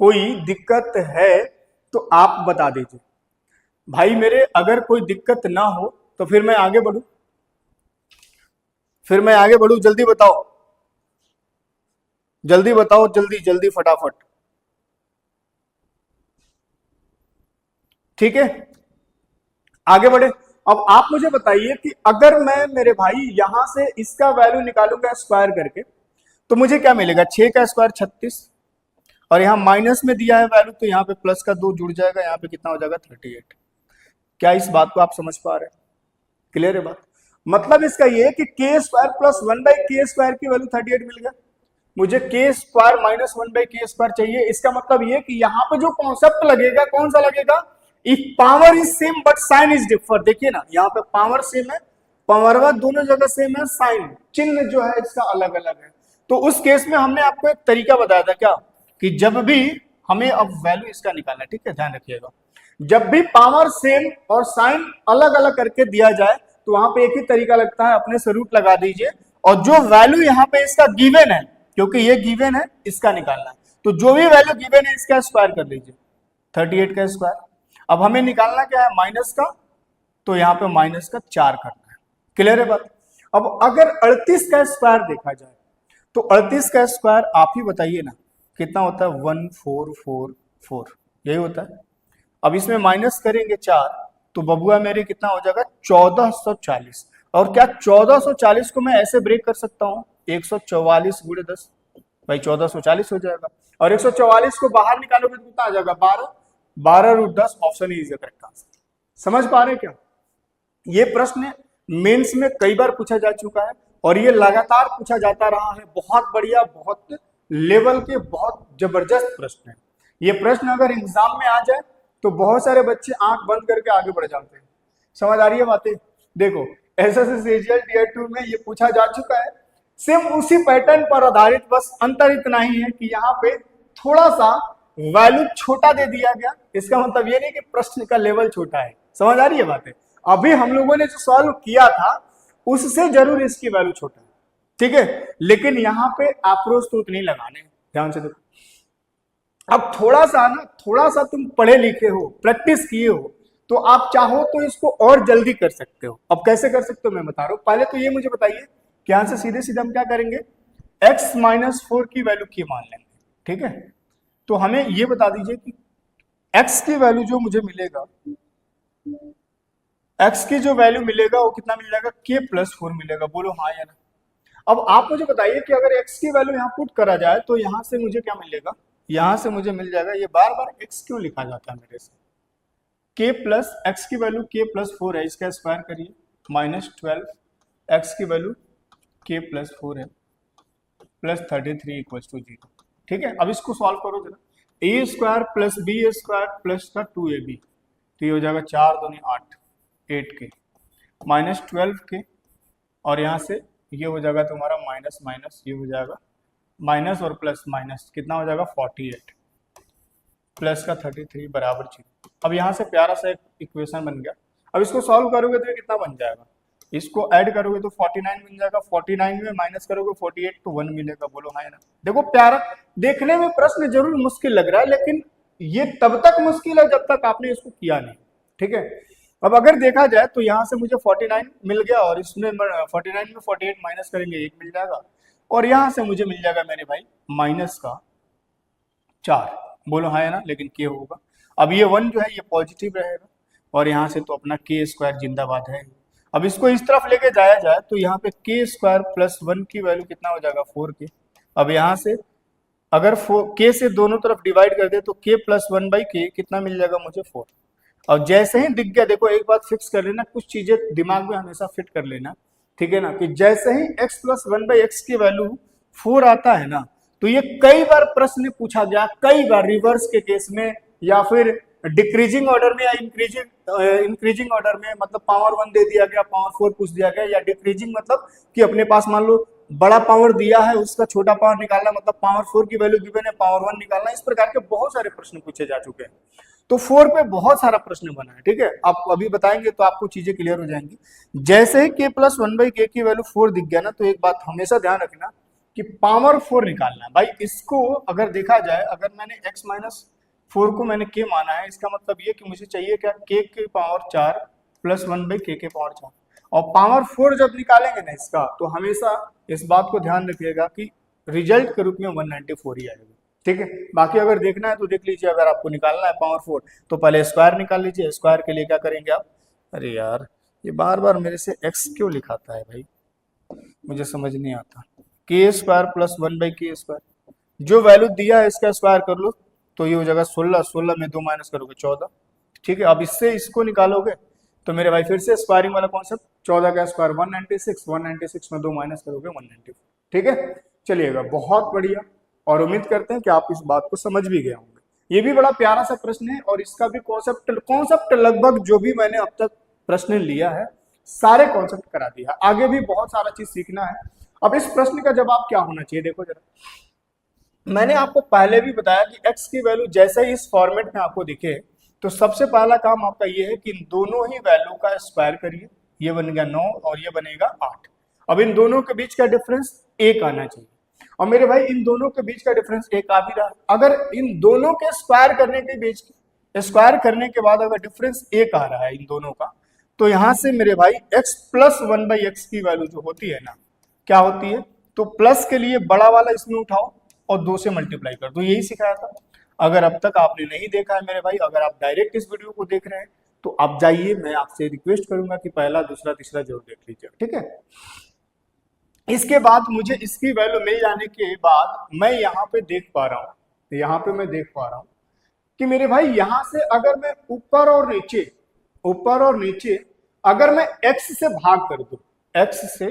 कोई दिक्कत है तो आप बता दीजिए भाई मेरे। अगर कोई दिक्कत ना हो तो फिर मैं आगे बढ़ूं, जल्दी बताओ, जल्दी बताओ, जल्दी जल्दी फटाफट, ठीक है आगे बढ़े। अब आप मुझे बताइए कि अगर मैं मेरे भाई यहां से इसका वैल्यू निकालूंगा स्क्वायर करके तो मुझे क्या मिलेगा, 6 का स्क्वायर 36, और यहाँ माइनस में दिया है वैल्यू तो यहाँ पे प्लस का 2 जुड़ जाएगा, यहाँ पे कितना हो जाएगा 38। क्या इस बात को आप समझ पा रहे हैं, क्लियर है बात। मतलब इसका ये कि k square plus 1/k square की वैल्यू 38 मिल गया, मुझे k स्क्वायर -1/k स्क्वायर चाहिए। इसका मतलब ये कि यहाँ पे जो कॉन्सेप्ट लगेगा कौन सा लगेगा, if power is same but sign is differ. देखिए ना यहाँ पे पावर सेम है, पावर दोनों जगह सेम है, साइन चिन्ह जो है इसका अलग अलग है। तो उस केस में हमने आपको एक तरीका बताया था क्या, कि जब भी हमें अब वैल्यू इसका निकालना है, ठीक है ध्यान रखिएगा, जब भी पावर सेम और साइन अलग अलग करके दिया जाए तो वहां पे एक ही तरीका लगता है, अपने से रूट लगा दीजिए, और जो वैल्यू यहाँ पे इसका गिवन है, क्योंकि ये गिवन है इसका निकालना है, तो जो भी वैल्यू गिवन है इसका स्क्वायर कर लीजिए, 38 का स्क्वायर। अब हमें निकालना क्या है, माइनस का, तो यहाँ पे माइनस का 4 करना है, क्लियर है बात। अब अगर 38 का स्क्वायर देखा जाए तो 38 का स्क्वायर आप ही बताइए ना कितना होता है, 1444, यही होता है। अब इसमें माइनस करेंगे 4 तो बबुआ मेरे कितना हो जाएगा 1440, और क्या 1440 को मैं ऐसे ब्रेक कर सकता हूं, 144 गुणे 10, भाई 1440 हो जाएगा, और 144 को बाहर निकालोगे तो कितना आ जाएगा 12 root 10, option is the correct answer. समझ पा रहे क्या, ये प्रश्न मेंस में कई बार पूछा जा चुका है और ये लगातार पूछा जाता रहा है, बहुत बढ़िया, बहुत लेवल के, बहुत जबरदस्त प्रश्न है। ये प्रश्न अगर एग्जाम में आ जाए तो बहुत सारे बच्चे आंख बंद करके आगे बढ़ जाते हैं। समझ आ रही है बातें, देखो एसएससी सीजीएल टियर 2 में ये पूछा जा चुका है, सेम उसी पैटर्न पर आधारित, बस अंतर इतना ही है कि यहाँ पे थोड़ा सा वैल्यू छोटा दे दिया गया। इसका मतलब ये नहीं कि प्रश्न का लेवल छोटा है, समझ आ रही है बातें। अभी हम लोगों ने जो सॉल्व किया था उससे जरूर इसकी वैल्यू छोटा है, ठीक है, लेकिन यहाँ पे अप्रोच तो उतनी लगाने, ध्यान से देखो। अब थोड़ा सा तुम पढ़े लिखे हो, प्रैक्टिस किए हो, तो आप चाहो तो इसको और जल्दी कर सकते हो। अब कैसे कर सकते हो मैं बता रहा हूं। पहले तो ये मुझे बताइए कि यहां से सीधे सीधे हम क्या करेंगे, x माइनस 4 की वैल्यू k मान लेंगे, ठीक है। तो हमें ये बता दीजिए कि x की वैल्यू जो मुझे मिलेगा, x की जो वैल्यू मिलेगा वो कितना मिल जाएगा, k प्लस 4 मिलेगा। बोलो हाँ या ना। अब आप मुझे बताइए कि अगर x की वैल्यू यहाँ पुट करा जाए तो यहां से मुझे क्या मिलेगा, यहां से मुझे मिल जाएगा, ये बार बार x क्यों लिखा जाता है मेरे से, k प्लस x की वैल्यू k प्लस 4 है, इसका स्क्वायर करिए, -12 x की वैल्यू k प्लस 4 है, प्लस 33 इक्वल टू 0, ठीक है। अब इसको सॉल्व करो जरा, A square plus B square plus का 2ab, तो ये हो जाएगा 4 दूनी 8, 8k -12 के, और यहाँ से ये हो जाएगा तुम्हारा माइनस माइनस, ये हो जाएगा माइनस और प्लस माइनस, कितना हो जाएगा 48 प्लस का 33 बराबर 0। अब यहाँ से प्यारा सा एक इक्वेशन बन गया। अब इसको सॉल्व करोगे तो ये कितना बन जाएगा, इसको ऐड करोगे तो 49 बन जाएगा, 49 में माइनस करोगे 48 तो 1 मिलेगा। बोलो हाँ ना। देखो प्यारा, देखने में प्रश्न जरूर मुश्किल लग रहा है, लेकिन ये तब तक मुश्किल है जब तक आपने इसको किया नहीं, ठीक है। अब अगर देखा जाए तो यहाँ से मुझे 49 मिल गया, और इसमें 49 में 48 माइनस करेंगे 1 मिल जाएगा, और यहाँ से मुझे मिल जाएगा मेरे भाई माइनस का 4। बोलो हाँ है ना, लेकिन के होगा। अब ये 1 जो है ये पॉजिटिव रहेगा, और यहाँ से तो अपना के स्क्वायर जिंदाबाद है। अब इसको इस तरफ लेके जाया जाए तो यहाँ पे के स्क्वायर प्लस 1 की वैल्यू कितना हो जाएगा 4k। अब यहाँ से अगर के से दोनों तरफ डिवाइड कर दे तो k प्लस 1/k कितना मिल जाएगा मुझे 4। और जैसे ही दिख गया, देखो एक बात फिक्स कर लेना, कुछ चीजें दिमाग में हमेशा फिट कर लेना, ठीक है ना, कि जैसे ही x प्लस 1/x की वैल्यू 4 आता है ना, तो ये कई बार प्रश्न पूछा गया, कई बार रिवर्स के केस में, या फिर डिक्रीजिंग ऑर्डर में, या इंक्रीजिंग ऑर्डर में, मतलब पावर 1 दे दिया गया, पावर 4 पूछ दिया गया, या डिक्रीजिंग मतलब कि अपने पास मान लो बड़ा पावर दिया है, उसका छोटा पावर निकालना, मतलब पावर 4 की वैल्यू गिवन है, पावर 1 निकालना। इस प्रकार के बहुत सारे प्रश्न पूछे जा चुके हैं, तो 4 पे बहुत सारा प्रश्न बना है, ठीक है। आप अभी बताएंगे तो आपको चीजें क्लियर हो जाएंगी। जैसे ही k प्लस 1/k की वैल्यू 4 दिख गया ना, तो एक बात हमेशा ध्यान रखना कि पावर 4 निकालना है भाई। इसको अगर देखा जाए, अगर मैंने x माइनस 4 को मैंने k माना है, इसका मतलब ये कि मुझे चाहिए क्या, k की पावर 4 प्लस 1/k की पावर 4, और पावर 4 जब निकालेंगे ना इसका, तो हमेशा इस बात को ध्यान रखिएगा कि रिजल्ट के रूप में 194 ही आएगा, ठीक है। बाकी अगर देखना है तो देख लीजिए, अगर आपको निकालना है पावर 4 तो पहले स्क्वायर निकाल लीजिए। स्क्वायर के लिए क्या करेंगे आप, अरे यार ये बार बार मेरे से x क्यों लिखाता है भाई, मुझे समझ नहीं आता। k square plus 1/k square, जो वैल्यू दिया है इसका स्क्वायर कर लो, तो ये हो जाएगा 16, 16 में 2 माइनस करोगे 14, ठीक है। अब इससे इसको निकालोगे तो मेरे भाई फिर से स्क्वायरिंग वाला कॉन्सेप्ट, 14 का स्क्वायर 196, 196 में 2 माइनस करोगे 194, ठीक है। चलिएगा, बहुत बढ़िया, और उम्मीद करते हैं कि आप इस बात को समझ भी गए होंगे। ये भी बड़ा प्यारा सा प्रश्न है, और इसका भी कॉन्सेप्ट लगभग जो भी मैंने अब तक प्रश्न लिया है सारे कॉन्सेप्ट करा दिया। आगे भी बहुत सारा चीज सीखना है। अब इस प्रश्न का जवाब क्या होना चाहिए, देखो जरा, मैंने आपको पहले भी बताया कि x की वैल्यू जैसे ही इस फॉर्मेट में आपको दिखे, तो सबसे पहला काम आपका ये है कि इन दोनों ही वैल्यू का स्क्वायर करिए, ये बन गया 9 और ये बनेगा 8। अब इन दोनों के बीच का डिफरेंस 1 आना चाहिए, और मेरे भाई इन दोनों के बीच का डिफरेंस 1 आ भी रहा है। अगर इन दोनों के स्क्वायर करने के बीच, स्क्वायर करने के बाद अगर डिफरेंस 1 आ रहा है इन दोनों का, तो यहां से मेरे भाई x प्लस 1/x की वैल्यू जो होती है ना, क्या होती है, तो प्लस के लिए बड़ा वाला इसमें उठाओ और 2 से मल्टीप्लाई कर दो, यही सिखाया था। अगर अब तक आपने नहीं देखा है मेरे भाई, अगर आप डायरेक्ट इस वीडियो को देख रहे हैं तो आप जाइए, मैं आपसे रिक्वेस्ट करूंगा कि पहला दूसरा तीसरा जरूर देख लीजिए, ठीक है। इसके बाद मुझे इसकी वैल्यू मिल जाने के बाद मैं यहाँ पे देख पा रहा हूँ, यहाँ पे मैं देख पा रहा हूँ कि मेरे भाई यहाँ से अगर मैं ऊपर और नीचे अगर मैं x से भाग कर दूं, x से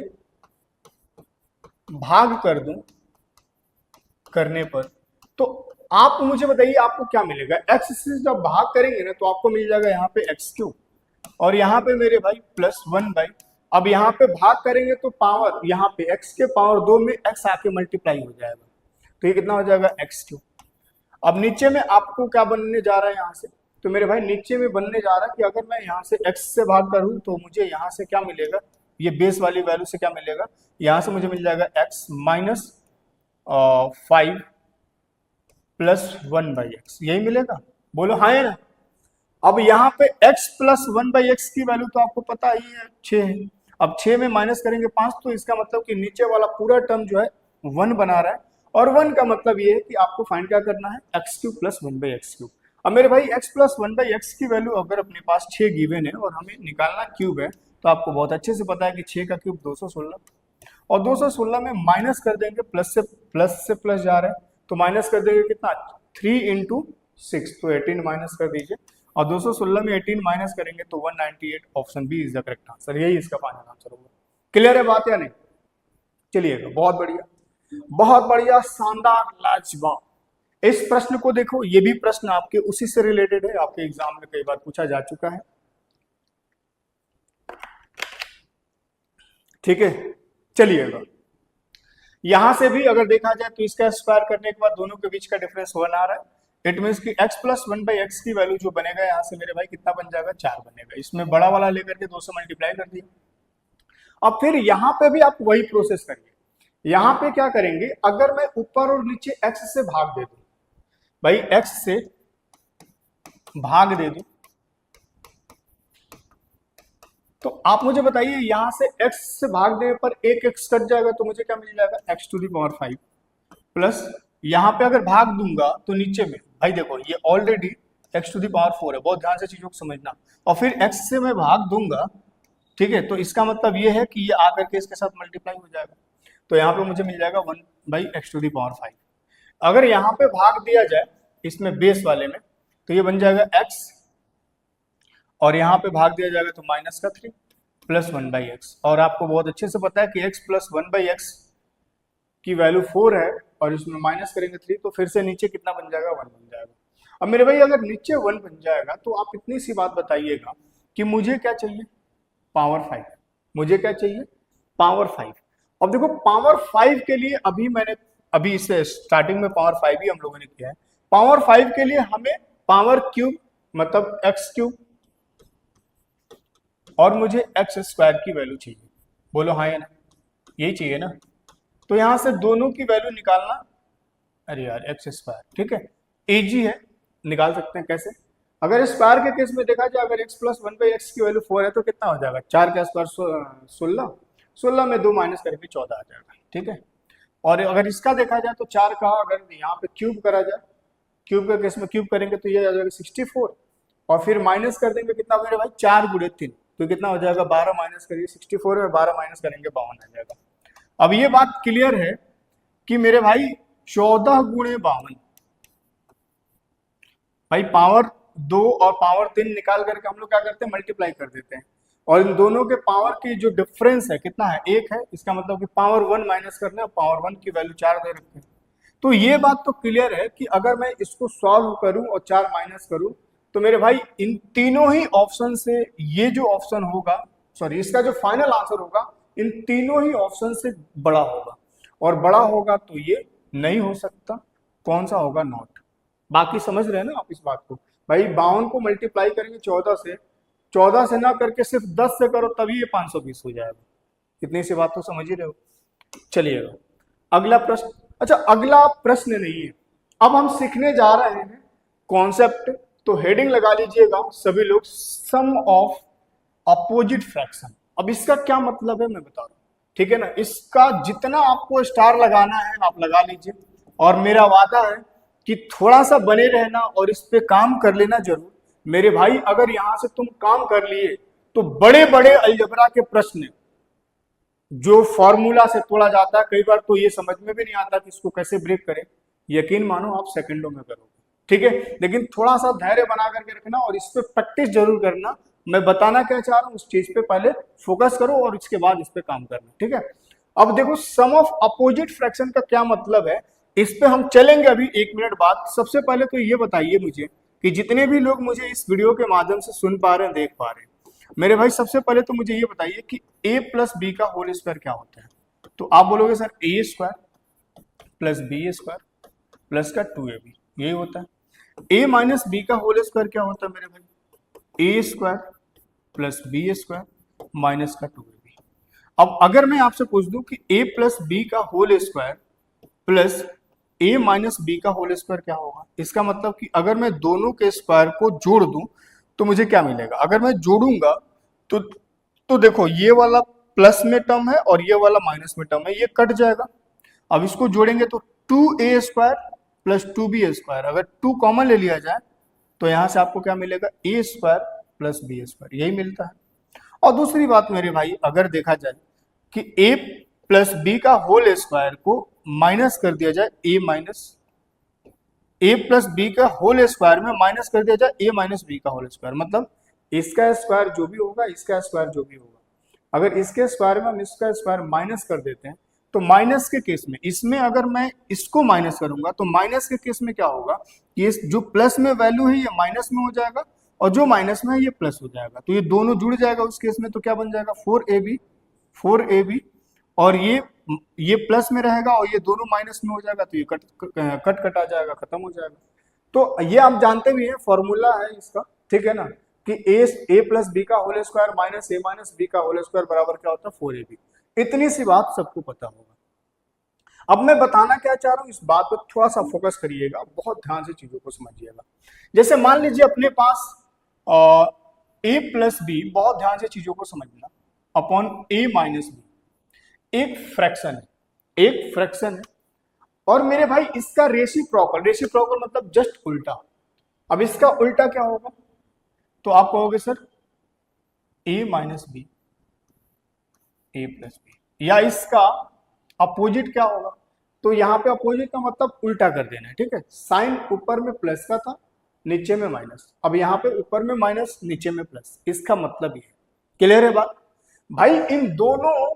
भाग कर दूं करने पर, तो आप मुझे बताइए आपको क्या मिलेगा। x से जब भाग करेंगे ना, तो आपको मिल जाएगा यहाँ पे x3, और यहाँ पे मेरे भाई प्लस 1/, अब यहाँ पे भाग करेंगे तो पावर, यहाँ पे x के पावर 2 में x आके मल्टीप्लाई हो जाएगा, तो ये कितना हो जाएगा x3। अब नीचे में आपको क्या बनने जा रहा है यहाँ से, तो मेरे भाई नीचे में बनने जा रहा है कि अगर मैं यहाँ से x से भाग करूँ तो मुझे यहाँ से क्या मिलेगा, ये बेस वाली वैल्यू से क्या मिलेगा, यहाँ से मुझे मिल जाएगा x माइनस 5 प्लस 1/x, यही मिलेगा। बोलो हाँ है ना। अब यहाँ पे x प्लस 1/x की वैल्यू तो आपको पता ही है 6 है। अब 6 में माइनस करेंगे 5, तो इसका मतलब कि नीचे वाला पूरा टर्म जो है 1 बना रहा है, और 1 का मतलब ये है कि आपको फाइंड क्या करना है, x³ प्लस 1/x³। अब मेरे भाई x प्लस 1/x की वैल्यू अगर अपने पास 6 गिवन है और हमें निकालना क्यूब है, तो आपको बहुत अच्छे से पता है कि 6 का क्यूब 216, और 216 में माइनस कर देंगे, प्लस से प्लस जा रहा है, तो माइनस कर देंगे कितना, 3 इंटू 6, तो 18 माइनस कर दीजिए, और 216 में 18 माइनस करेंगे तो 198। Option b is the correct answer, यही इसका फाइनल आंसर होगा। क्लियर है बात या नहीं? चलिएगा, बहुत बढ़िया, बहुत बढ़िया, शानदार, लाजवाब। इस प्रश्न को देखो, ये भी प्रश्न आपके उसी से रिलेटेड है, आपके एग्जाम में कई बार पूछा जा चुका है। ठीक है, चलिएगा, यहां से भी अगर देखा जाए तो इसका स्क्वायर करने के बाद दोनों के बीच का डिफरेंस 1 आ रहा है। इट मीन्स कि x प्लस 1/x की वैल्यू जो बनेगा यहाँ से मेरे भाई कितना बन जाएगा, 4 बनेगा। इसमें बड़ा वाला लेकर के 2 से मल्टीप्लाई कर दिया। अब फिर यहाँ पे भी आप वही प्रोसेस करिए। यहाँ पे क्या करेंगे, अगर मैं ऊपर और नीचे x से भाग दे दूं, भाई x से भाग दे दूं, तो आप मुझे बताइए यहां से x से भाग देने पर एक x कट जाएगा, तो मुझे क्या मिल जाएगा, x⁵ प्लस यहां पे अगर भाग दूंगा तो नीचे में भाई देखो ये ऑलरेडी x⁴ है, बहुत ध्यान से चीजों को समझना, और फिर x से मैं भाग दूंगा, ठीक है, तो इसका मतलब ये है कि ये आकर के इसके साथ मल्टीप्लाई हो जाएगा, तो यहाँ पे मुझे मिल जाएगा 1/x⁵। अगर यहाँ पे भाग दिया जाए इसमें बेस वाले में, तो ये बन जाएगा x, और यहाँ पे भाग दिया जाएगा तो -3 प्लस 1/x, और आपको बहुत अच्छे से पता है कि x प्लस 1/x की वैल्यू 4 है, और इसमें माइनस करेंगे 3, तो फिर से नीचे कितना बन जाएगा, 1 बन जाएगा। अब मेरे भाई अगर नीचे 1 बन जाएगा तो आप इतनी सी बात बताइएगा कि मुझे क्या चाहिए, पावर 5, मुझे क्या चाहिए, पावर 5। अब देखो पावर 5 के लिए अभी इसे स्टार्टिंग में पावर 5 ही हम लोगों ने किया है। पावर 5 के लिए हमें पावर क्यूब मतलब x³ और मुझे x² की वैल्यू चाहिए, बोलो हाँ या ना, यही चाहिए ना। तो यहां से दोनों की वैल्यू निकालना, अरे यार x², ठीक है, इजी है, निकाल सकते हैं। कैसे, अगर स्क्वायर के केस में देखा जाए, अगर x प्लस 1/x की वैल्यू 4 है तो कितना हो जाएगा, 4 का स्क्वायर 16 में 2 माइनस करेंगे 14 आ जाएगा, ठीक है। और अगर इसका देखा जाए तो 4 का अगर यहाँ पे क्यूब करा जाए, क्यूब के केस में क्यूब करेंगे तो ये आ जाएगा 64, और फिर माइनस कर देंगे कितना मेरे भाई, 4 × 3, तो कितना हो जाएगा, 12 माइनस करिए, 64 में 12 माइनस करेंगे 52 आ जाएगा। अब ये बात क्लियर है कि मेरे भाई 14 × 52, भाई पावर 2 और पावर 3 निकाल करके हम लोग क्या करते हैं, मल्टीप्लाई कर देते हैं, और इन दोनों के पावर की जो डिफरेंस है कितना है, 1 है, इसका मतलब कि पावर 1 माइनस करना है, पावर 1 की वैल्यू 4 दे रखते हैं। तो ये बात तो क्लियर है कि अगर मैं इसको सॉल्व करूं और 4 माइनस करूं, तो मेरे भाई इन तीनों ही ऑप्शन से ये जो ऑप्शन होगा, सॉरी इसका जो फाइनल आंसर होगा, इन तीनों ही ऑप्शन से बड़ा होगा, और बड़ा होगा तो ये नहीं हो सकता, कौन सा होगा, नॉट। बाकी समझ रहे हैं ना आप इस बात को, भाई 52 को मल्टीप्लाई करेंगे 14 से ना करके सिर्फ 10 से करो, तभी ये 520 हो जाएगा। इतनी सी बात तो समझ ही रहे हो। चलिएगा अगला प्रश्न, अच्छा अगला प्रश्न नहीं है, अब हम सीखने जा रहे हैं कॉन्सेप्ट, तो हेडिंग लगा लीजिएगा सभी लोग, सम ऑफ अपोजिट फ्रैक्शन। अब इसका क्या मतलब है मैं बता रहा हूं, ठीक है ना, इसका जितना आपको स्टार लगाना है आप लगा लीजिए, और मेरा वादा है कि थोड़ा सा बने रहना और इस पे काम कर लेना जरूर मेरे भाई। अगर यहां से तुम काम कर लिए तो बड़े बड़े अलजेब्रा के प्रश्न जो फॉर्मूला से तोड़ा जाता है, कई बार तो ये समझ में भी नहीं आता कि इसको कैसे ब्रेक करें, यकीन मानो आप सेकंडों में करोगे, ठीक है। लेकिन थोड़ा सा धैर्य बना करके रखना और इस पे प्रैक्टिस जरूर करना। मैं बताना क्या चाह रहा हूं उस चीज पे पहले फोकस करो और इसके बाद इस पे काम करना, ठीक है। अब देखो सम ऑफ अपोजिट फ्रैक्शन का क्या मतलब है, इस पे हम चलेंगे अभी 1 मिनट बाद। सबसे पहले तो ये बताइए मुझे कि जितने भी लोग मुझे इस वीडियो के माध्यम से सुन पा रहे हैं, देख पा रहे हैं, मेरे भाई सबसे पहले तो मुझे ये बताइए कि a प्लस बी का होल स्क्वायर क्या होता है। तो आप बोलोगे sir a² plus b² plus का 2ab, यही होता है। a माइनस बी का होल स्क्वायर क्या होता है मेरे भाई, a² प्लस b² माइनस का 2ab। अब अगर मैं आपसे पूछ दूं कि a प्लस बी का whole square plus a minus b का होल स्क्वायर क्या होगा, इसका मतलब कि अगर मैं दोनों के स्क्वायर को जोड़ दूं तो मुझे क्या मिलेगा? अगर मैं जोड़ूंगा तो देखो ये वाला प्लस में टर्म है और ये वाला माइनस में टर्म है, ये कट जाएगा। अब इसको जोड़ेंगे तो 2a² प्लस 2b², अगर 2 कॉमन ले लिया जाए तो यहां से आपको क्या मिलेगा? a² प्लस b², यही मिलता है। और दूसरी बात मेरे भाई, अगर देखा जाए कि a प्लस बी का होल स्क्वायर को माइनस कर दिया जाए a प्लस बी का होल स्क्वायर में माइनस कर दिया जाए a माइनस बी का होल स्क्वायर, मतलब इसका स्क्वायर जो भी होगा, इसका स्क्वायर जो भी होगा, अगर इसके स्क्वायर में हम इसका स्क्वायर माइनस कर देते हैं तो माइनस के केस में, इसमें अगर मैं इसको माइनस करूंगा तो माइनस के केस में क्या होगा कि ये जो प्लस में वैल्यू है ये माइनस में हो जाएगा और जो माइनस में है ये प्लस हो जाएगा, तो ये दोनों जुड़ जाएगा उस केस में, तो क्या बन जाएगा? 4ab, और ये प्लस में रहेगा और ये दोनों माइनस में हो जाएगा, तो ये कट आ जाएगा, खत्म हो जाएगा। तो ये आप जानते भी हैं, फॉर्मूला है इसका, ठीक है ना, कि a प्लस बी का whole square minus a minus b का होल स्क्वायर बराबर क्या होता है? 4ab। इतनी सी बात सबको पता होगा। अब मैं बताना क्या चाह रहा हूं, इस बात पर थोड़ा सा फोकस करिएगा, बहुत ध्यान से चीजों को समझिएगा। जैसे मान लीजिए अपने पास a प्लस बी, बहुत ध्यान से चीजों को समझना, अपॉन a माइनस बी एक फ्रैक्शन है और मेरे भाई इसका रेसिप्रोकल मतलब जस्ट उल्टा। अब इसका उल्टा क्या होगा? तो आप कहोगे sir a minus b a plus b, या इसका अपोजिट क्या होगा? तो यहाँ पे अपोजिट का मतलब उल्टा कर देना है, ठीक है। साइन ऊपर में प्लस का था, नीचे में माइनस, अब यहाँ पे ऊपर में माइनस नीचे में प्लस, इसका मतलब ये है। क्लियर है बात? भाई इन दोनों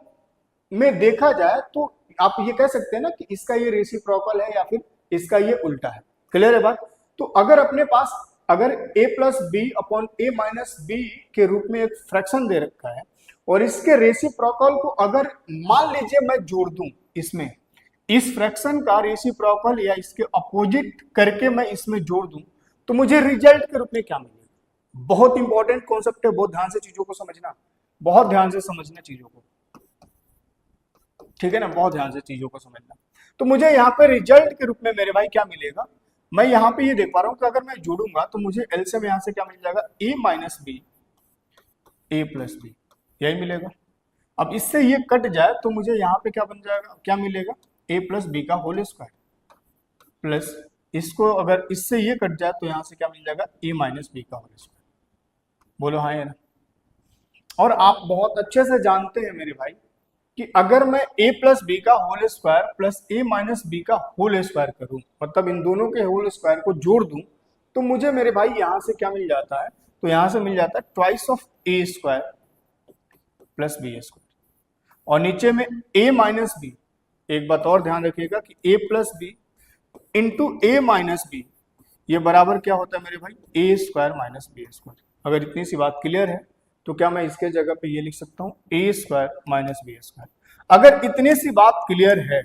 में देखा जाए तो आप ये कह सकते हैं ना कि इसका ये रेसिप्रोकल है या फिर इसका ये उल्टा है। क्लियर है बात? तो अगर अपने पास अगर a plus b upon a minus b के रूप में एक फ्रैक्शन दे रखा है और इसके रेसिप्रोकल को अगर मान लीजिए मैं जोड़ दूं, इसमें इस फ्रैक्शन का रेसिप्रोकल या इसके अपोजिट करके मैं इसमें जोड़ दूं, तो मुझे रिजल्ट के रूप में क्या मिलेगा? बहुत इंपॉर्टेंट कॉन्सेप्ट है, बहुत ध्यान से चीजों को समझना, बहुत ध्यान से समझना चीजों को, ठीक है ना, बहुत ध्यान से चीजों को समझना। तो मुझे यहाँ पे रिजल्ट के रूप में मेरे भाई क्या मिलेगा? मैं यहाँ पे ये देख पा रहा हूँ कि अगर मैं जोड़ूंगा तो मुझे एलसीएम यहाँ से क्या मिल जाएगा? a minus b a plus b, यही मिलेगा। अब इससे ये कट जाए तो मुझे यहाँ पे क्या बन जाएगा? क्या मिलेगा? a प्लस बी का होल स्क्वायर प्लस इसको अगर इससे ये कट जाए तो यहाँ से क्या मिल जाएगा? a माइनस बी का होल स्क्वायर। बोलो हाँ या ना? और आप बहुत अच्छे से जानते हैं मेरे भाई कि अगर मैं a प्लस बी का whole square plus a minus b का होल स्क्वायर करूं, मतलब इन दोनों के होल स्क्वायर को जोड़ दूं, तो मुझे मेरे भाई यहां से क्या मिल जाता है? तो यहां से मिल जाता है twice of a square plus B square, और नीचे में a माइनस बी। एक बात और ध्यान रखिएगा कि a plus b into a minus b, ये बराबर क्या होता है मेरे भाई? a square minus b square. अगर इतनी सी बात क्लियर है तो क्या मैं इसके जगह पे ये लिख सकता हूं? a square minus b square. अगर इतनी सी बात क्लियर है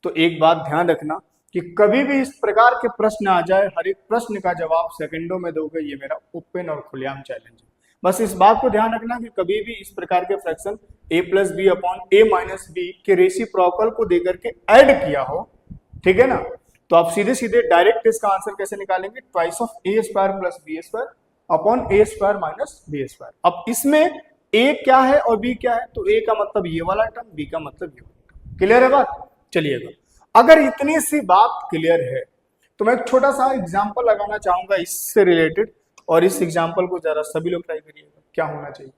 तो एक बात ध्यान रखना कि कभी भी इस प्रकार के प्रश्न आ जाए, हर एक प्रश्न का जवाब सेकंडों में दोगे, ये मेरा ओपन और खुलेआम चैलेंज है। बस इस बात को ध्यान रखना कि कभी भी इस प्रकार के fraction a plus b upon a minus b के रेसिप्रोकल को देकर के ऐड किया हो, ठीक है ना, तो आप सीधे सीधे डायरेक्ट इसका आंसर कैसे निकालेंगे? Twice of a square plus B square upon a square minus b square. अब इसमें a क्या है और b क्या है? तो a का मतलब ये वाला टर्म, b का मतलब ये वाला। क्लियर है बात? चलिएगा, अगर इतनी सी बात क्लियर है तो मैं एक छोटा सा एग्जांपल लगाना चाहूंगा इससे रिलेटेड, और इस एग्जांपल को जरा सभी लोग ट्राई करिएगा क्या होना चाहिए।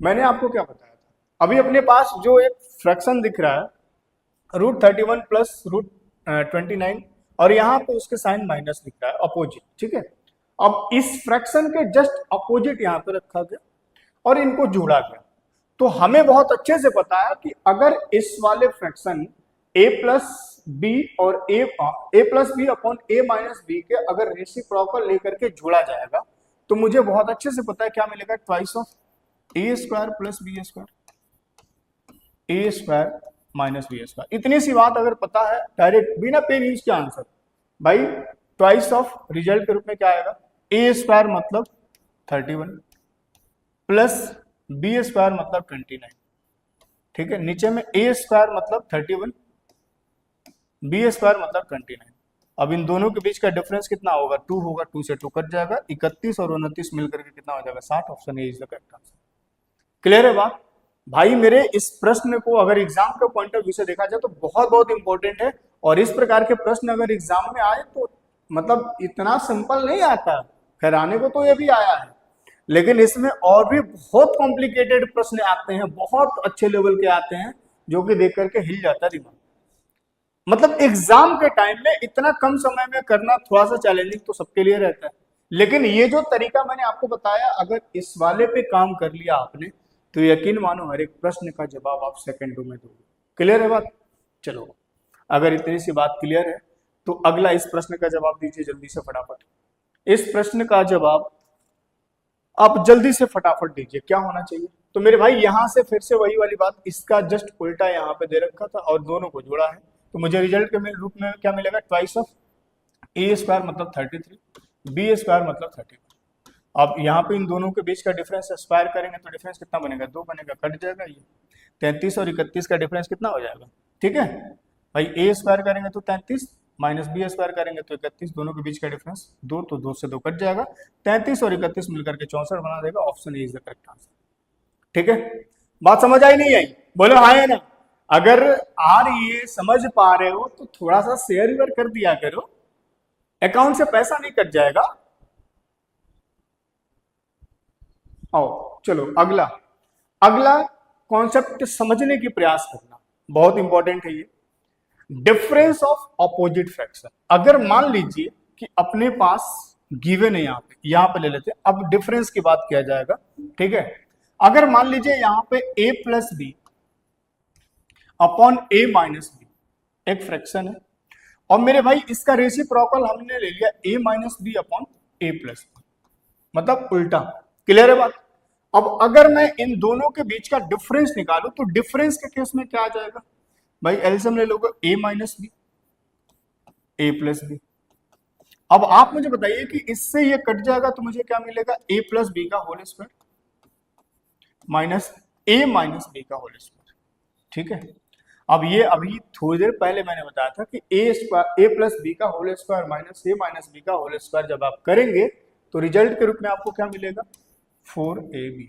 मैंने आपको क्या बताया था? अभी अपने पास जो एक फ्रैक्शन दिख रहा है √31 प्लस √29, और यहाँ पे उसके साइन माइनस दिख रहा है, अपोजिट, ठीक है। अब इस फ्रैक्शन के जस्ट अपोजिट यहाँ पे रखा गया और इनको जोड़ा गया, तो हमें बहुत अच्छे से पता है कि अगर इस वाले फ्रैक्शन a प्लस बी और a plus b upon a minus b के अगर रेसिप्रोकल लेकर के जोड़ा जाएगा तो मुझे बहुत अच्छे से पता है क्या मिलेगा? Twice of a square plus B square, a square minus b square. इतनी सी बात अगर पता है, डायरेक्ट बिना पेन यूज के आंसर भाई, ट्वाइस ऑफ रिजल्ट के रूप में क्या आएगा? a स्क्वायर मतलब 31 प्लस बी स्क्वायर मतलब 29, ठीक है। नीचे में a स्क्वायर मतलब 31, बी स्क्वायर मतलब 29, अब इन दोनों के बीच का डिफरेंस कितना होगा, 2 होगा, 2 से 2 कट जाएगा, 31 और 29 मिलकर के कितना हो जाएगा, 60। Option A is the correct answer. Clear है बात भाई? मेरे इस प्रश्न को अगर एग्जाम के पॉइंट ऑफ व्यू से देखा जाए तो बहुत बहुत इंपॉर्टेंट है, और इस प्रकार के प्रश्न अगर एग्जाम में आए तो मतलब इतना सिंपल नहीं आता, खैर आने को तो ये भी आया है, लेकिन इसमें और भी बहुत कॉम्प्लिकेटेड प्रश्न आते हैं, बहुत अच्छे लेवल के आते हैं, जो कि देख करके हिल जाता है दिमाग। मतलब एग्जाम के टाइम में इतना कम समय में करना थोड़ा सा चैलेंजिंग तो सबके लिए रहता है, लेकिन ये जो तरीका मैंने आपको बताया, अगर इस वाले पे काम कर लिया आपने तो यकीन मानो हर एक प्रश्न का जवाब आप सेकंडों में दोगे। क्लियर है बात? चलो, अगर इतनी सी बात क्लियर है तो अगला इस प्रश्न का जवाब दीजिए जल्दी से फटाफट। इस प्रश्न का जवाब आप जल्दी से फटाफट दीजिए, क्या होना चाहिए? तो मेरे भाई यहां से फिर से वही वाली बात, इसका जस्ट उल्टा यहाँ पे दे रखा था और दोनों को जोड़ा है, तो मुझे रिजल्ट के रूप में क्या मिलेगा, ट्वाइस ऑफ ए स्क्वायर मतलब 33, बी स्क्वायर मतलब 32। अब यहाँ पे इन दोनों के बीच का डिफरेंस स्क्वायर करेंगे तो डिफरेंस कितना बनेगा, 2 बनेगा, कट जाएगा ये 33 और 31 का डिफरेंस कितना हो जाएगा, ठीक है भाई, ए स्क्वायर करेंगे तो 33 माइनस बी स्क्वायर करेंगे तो 31, दोनों के बीच का डिफरेंस 2, तो 2 से 2 कट जाएगा, 33 और 31 मिलकर के 64 बना देगा। Option A is the correct answer. ठीक है, बात समझ आई नहीं आई? बोलो हाँ या ना। अगर ये समझ पा रहे हो तो थोड़ा सा शेयर कर दिया करो, अकाउंट से पैसा नहीं कट जाएगा। आओ चलो अगला कॉन्सेप्ट समझने की प्रयास करना, बहुत इंपॉर्टेंट है ये, डिफरेंस ऑफ ऑपोजिट फ्रैक्शन। अगर मान लीजिए कि अपने पास गिवन है, यहां पे ले लेते हैं, अब डिफरेंस की बात किया जाएगा, ठीक है। अगर मान लीजिए यहां पे a plus b upon a minus b एक फ्रैक्शन है, और मेरे भाई इसका रेसिप्रोकल हमने ले लिया a minus b upon a plus b, मतलब उल्टा। क्लियर है बात? अब अगर मैं इन दोनों के बीच का डिफरेंस निकालूं तो डिफरेंस के केस में क्या आ जाएगा भाई, एलसीएम ले लोगे a minus b a plus b. अब आप मुझे बताइए कि इससे ये कट जाएगा तो मुझे क्या मिलेगा, a प्लस बी का whole square minus a minus b का होल स्क्वायर। ठीक है, अब ये अभी थोड़ी देर पहले मैंने बताया था कि a प्लस बी का whole square minus a minus b का होल स्क्वायर जब आप करेंगे तो रिजल्ट के रूप में आपको क्या मिलेगा, 4ab,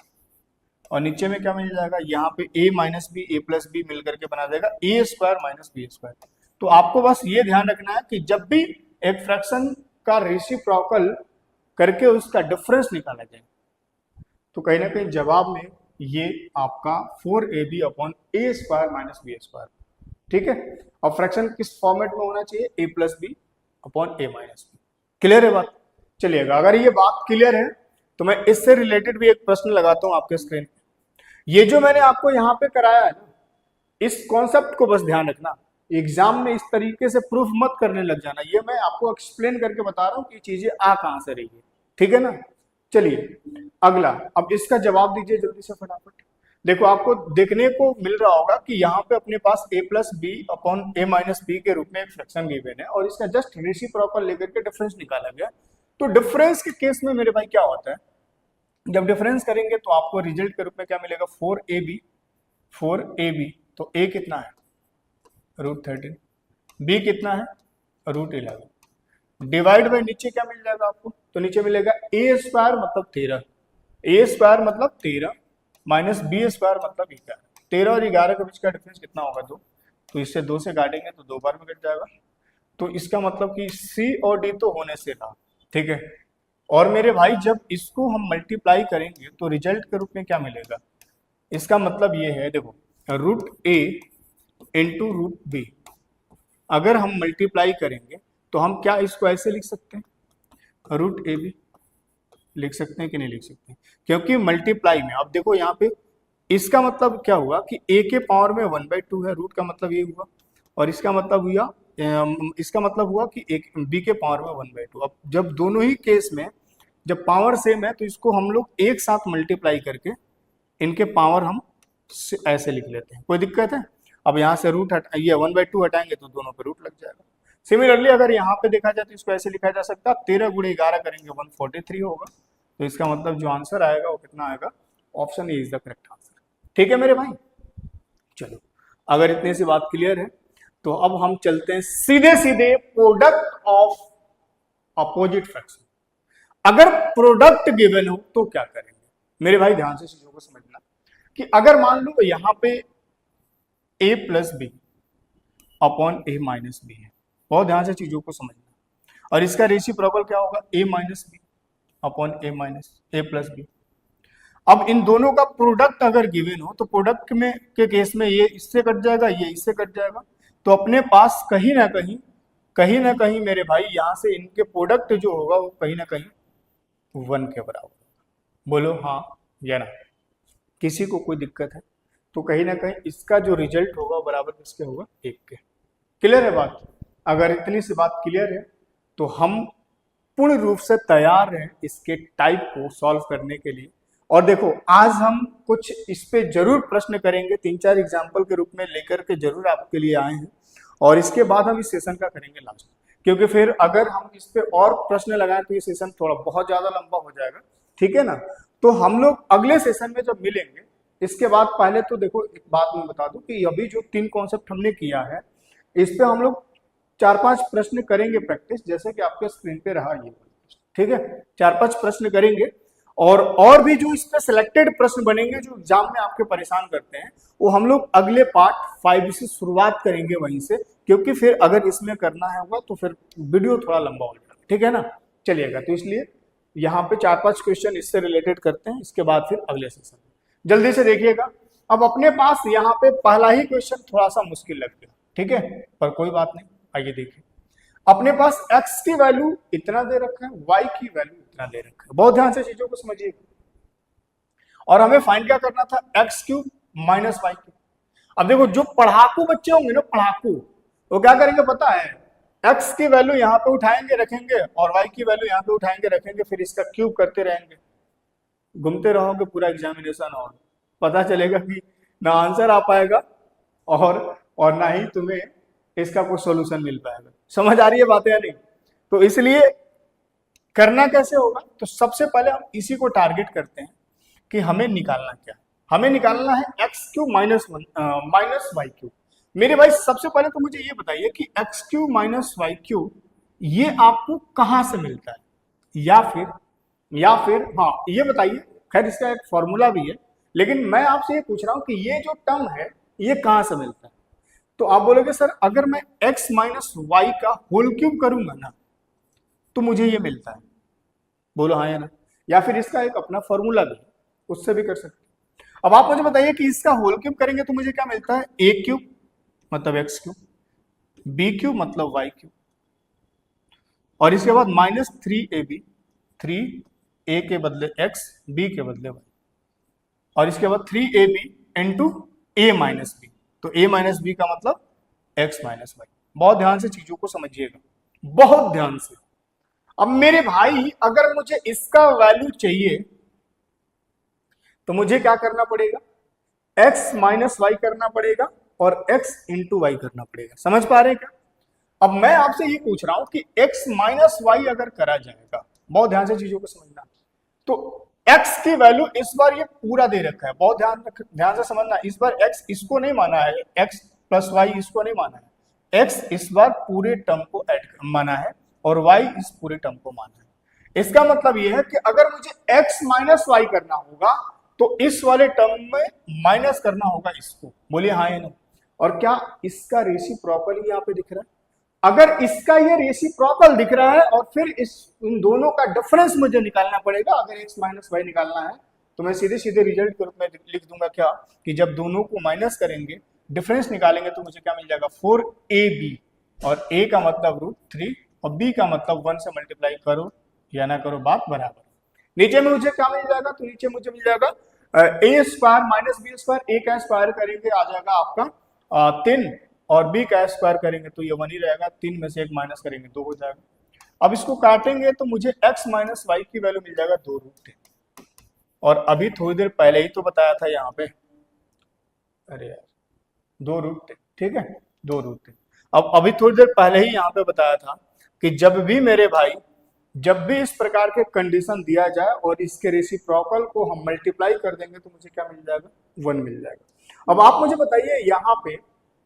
और नीचे में क्या मिल जाएगा, यहाँ पे a minus b a plus b मिलकर के बना देगा a square minus b square. तो आपको बस ये ध्यान रखना है कि जब भी एक फ्रैक्शन का रेसिप्रोकल करके उसका डिफरेंस निकाला जाए तो कहीं ना कहीं जवाब में ये आपका 4ab upon a square minus b square. ठीक है, और फ्रैक्शन किस फॉर्मेट में होना चाहिए, a plus b upon a minus b. Clear है बात? चलिएगा, अगर ये बात क्लियर है तो मैं इससे रिलेटेड भी एक प्रश्न लगाता हूं आपके स्क्रीन पे। ये जो मैंने आपको यहाँ पे कराया है ना, इस कॉन्सेप्ट को बस ध्यान रखना, एग्जाम में इस तरीके से प्रूफ मत करने लग जाना, ये मैं आपको एक्सप्लेन करके बता रहा हूँ कि चीजें आ कहां से रही है। ठीक है ना, चलिए अगला, अब इसका जवाब दीजिए जल्दी से फटाफट। देखो आपको देखने को मिल रहा होगा कि यहाँ पे अपने पास a plus b upon a minus b के रूप में एक फ्रैक्शन गिवन है और इसका जस्ट रेसिप्रोकल लेकर के डिफरेंस निकाला गया। तो डिफरेंस के केस में मेरे भाई क्या होता है, जब डिफरेंस करेंगे तो आपको रिजल्ट के रूप में क्या मिलेगा, 4ab, तो a कितना है, √13, b कितना है, √11, डिवाइड बाय नीचे क्या मिल जाएगा आपको, तो नीचे मिलेगा a स्क्वायर मतलब 13, a स्क्वायर मतलब 13 माइनस बी स्क्वायर मतलब 11। 13 और 11 के बीच का डिफरेंस कितना होगा, 2, तो इससे 2 से काटेंगे तो 2 बार में कट जाएगा। तो इसका मतलब कि c और d तो होने से था। ठीक है, और मेरे भाई जब इसको हम मल्टीप्लाई करेंगे तो रिजल्ट के रूप में क्या मिलेगा, इसका मतलब ये है, देखो √a इंटू √b, अगर हम मल्टीप्लाई करेंगे तो हम क्या इसको ऐसे लिख सकते हैं, √ab लिख सकते हैं कि नहीं लिख सकते, क्योंकि मल्टीप्लाई में अब देखो यहाँ पे इसका मतलब क्या हुआ कि a के पावर में 1/2 है, रूट का मतलब ये हुआ, और इसका मतलब हुआ कि b के पावर में 1/2। अब जब दोनों ही केस में जब पावर सेम है तो इसको हम लोग एक साथ मल्टीप्लाई करके इनके पावर हम ऐसे लिख लेते हैं, कोई दिक्कत है? अब यहाँ से रूट ये 1/2 हटाएंगे तो दोनों पे रूट लग जाएगा। सिमिलरली अगर यहाँ पे देखा जाए तो इसको ऐसे लिखा जा सकता है, 13 गुणे 11 करेंगे 143 होगा, तो इसका मतलब जो आंसर आएगा वो कितना आएगा, option A is the correct answer. ठीक है मेरे भाई, चलो अगर इतनी सी बात क्लियर है तो अब हम चलते हैं सीधे सीधे प्रोडक्ट ऑफ अपोजिट फ्रैक्शन। अगर प्रोडक्ट गिवन हो तो क्या करेंगे? मेरे भाई ध्यान से चीजों को समझना कि अगर मान लो यहां पे a plus b upon a minus b है, बहुत ध्यान से चीजों को समझना, और इसका रेसिप्रोकल क्या होगा? a minus b upon a minus a plus b. अब इन दोनों का प्रोडक्ट अगर गिवन हो तो प्रोडक्ट में के केस में ये इससे कट जाएगा, ये इससे कट जाएगा, तो अपने पास कहीं ना कहीं मेरे भाई यहां से इनके प्रोडक्ट जो होगा वो कहीं ना कहीं 1 के बराबर। बोलो हाँ या ना? किसी को कोई दिक्कत है तो कहीं ना कहीं इसका जो रिजल्ट होगा बराबर किसके होगा? 1 के। क्लियर है बात? अगर इतनी सी बात क्लियर है तो हम पूर्ण रूप से तैयार हैं इसके टाइप को सॉल्व करने के लिए। और देखो आज हम कुछ इस पे जरूर प्रश्न करेंगे, 3-4 एग्जाम्पल के रूप में लेकर के जरूर आपके लिए आए हैं, और इसके बाद हम इस सेशन का करेंगे लास्ट, क्योंकि फिर अगर हम इस पे और प्रश्न लगाएं तो ये सेशन थोड़ा बहुत ज्यादा लंबा हो जाएगा, ठीक है ना? तो हम लोग अगले सेशन में जब मिलेंगे इसके बाद, पहले तो देखो एक बात मैं बता दूं कि अभी जो 3 कॉन्सेप्ट हमने किया है इस पे हम लोग 4-5 प्रश्न करेंगे प्रैक्टिस, जैसे कि आपके स्क्रीन पे रहा ये, ठीक है? 4-5 प्रश्न करेंगे, और भी जो इस पे सिलेक्टेड प्रश्न बनेंगे जो एग्जाम में आपके परेशान करते हैं वो हम लोग अगले पार्ट 5 से शुरुआत करेंगे वहीं से, क्योंकि फिर अगर इसमें करना है होगा तो फिर वीडियो थोड़ा लंबा हो जाएगा, ठीक है ना? चलिएगा, तो इसलिए यहाँ पे 4-5 क्वेश्चन इससे रिलेटेड करते हैं, इसके बाद फिर अगले सेशन में जल्दी से देखिएगा। अब अपने पास यहाँ पे पहला ही क्वेश्चन थोड़ा सा मुश्किल लग गया, ठीक है, पर कोई बात नहीं, आइए देखिए। अपने पास x की वैल्यू इतना दे रखा है, y की वैल्यू इतना दे रखा है, बहुत ध्यान से चीजों को समझिएगा, और हमें फाइंड क्या करना था? X cube minus y cube. अब देखो जो पढ़ाकू बच्चे होंगे ना, पढ़ाकू, वो क्या करेंगे पता है? x की वैल्यू यहाँ पे उठाएंगे रखेंगे, और y की वैल्यू यहाँ पे उठाएंगे रखेंगे, फिर इसका क्यूब करते रहेंगे, घूमते रहोगे पूरा एग्जामिनेशन, और पता चलेगा कि ना आंसर आ पाएगा और ना ही तुम्हें इसका कोई सॉल्यूशन मिल पाएगा। समझ आ रही है बातें या नहीं? तो इसलिए करना कैसे होगा? तो सबसे पहले हम इसी को टारगेट करते हैं कि हमें निकालना क्या है। हमें निकालना है x cube minus y cube. मेरे भाई सबसे पहले तो मुझे ये बताइए कि x cube minus y cube ये आपको कहां से मिलता है, या फिर हाँ ये बताइए, खैर इसका एक फॉर्मूला भी है, लेकिन मैं आपसे ये पूछ रहा हूं कि ये जो टर्म है ये कहां से मिलता है? तो आप बोलोगे सर अगर मैं x माइनस वाई का होल क्यूब करूंगा ना तो मुझे ये मिलता है। बोलो हाँ या ना? या फिर इसका एक अपना फॉर्मूला भी है, उससे भी कर सकते हैं। अब आप मुझे बताइए कि इसका होल क्यूब करेंगे तो मुझे क्या मिलता है? a क्यूब मतलब x क्यूब, b क्यूब मतलब y क्यूब, और इसके बाद माइनस 3ab, 3a के बदले x, b के बदले y, और इसके बाद 3ab into a minus b, तो a माइनस बी का मतलब x माइनस वाई। बहुत ध्यान से चीजों को समझिएगा, बहुत ध्यान से। अब मेरे भाई अगर मुझे इसका वैल्यू चाहिए तो मुझे क्या करना पड़ेगा? x माइनस वाई करना पड़ेगा और x इंटू वाई करना पड़ेगा। समझ पा रहे हैं क्या? अब मैं आपसे ये पूछ रहा हूं कि x माइनस वाई अगर करा जाएगा, बहुत ध्यान से चीजों को समझना, तो x की वैल्यू इस बार ये पूरा दे रखा है, बहुत ध्यान से समझना, इस बार x इसको नहीं माना है, x प्लस वाई इसको नहीं माना है, x इस बार पूरे टर्म को ऐड माना है और y इस पूरे टर्म को माना है। इसका मतलब ये है कि अगर मुझे x माइनस वाई करना होगा तो इस वाले टर्म में माइनस करना होगा इसको। बोलिए हाँ या नहीं? और क्या इसका रेसिप्रोकल यहाँ पे दिख रहा है? अगर इसका ये रेसिप्रोकल दिख रहा है और फिर इन दोनों का डिफरेंस मुझे निकालना पड़ेगा, अगर x माइनस वाई निकालना है तो मैं सीधे सीधे रिजल्ट के रूप में लिख दूंगा क्या, कि जब दोनों को माइनस करेंगे डिफरेंस निकालेंगे तो मुझे क्या मिल जाएगा? 4ab, और a का मतलब √3 और b का मतलब 1 से मल्टीप्लाई करो या ना करो, बात बराबर। नीचे में मुझे क्या मिल जाएगा? तो नीचे मुझे मिल जाएगा a square minus b square, a का स्क्वायर करेंगे आ जाएगा आपका 3, और b का स्क्वायर करेंगे तो ये 1 ही रहेगा, 3 में से 1 माइनस करेंगे 2 हो जाएगा। अब इसको काटेंगे तो मुझे x माइनस वाई की वैल्यू मिल जाएगा 2√3, और अभी थोड़ी देर पहले ही तो बताया था यहाँ पे, अरे यार 2√3, ठीक है 2√3। अब अभी थोड़ी देर पहले ही यहाँ पे बताया था कि जब भी मेरे भाई, जब भी इस प्रकार के कंडीशन दिया जाए और इसके रेसिप्रोकल को हम मल्टीप्लाई कर देंगे तो मुझे क्या मिल जाएगा? 1 मिल जाएगा। अब आप मुझे बताइए यहाँ पे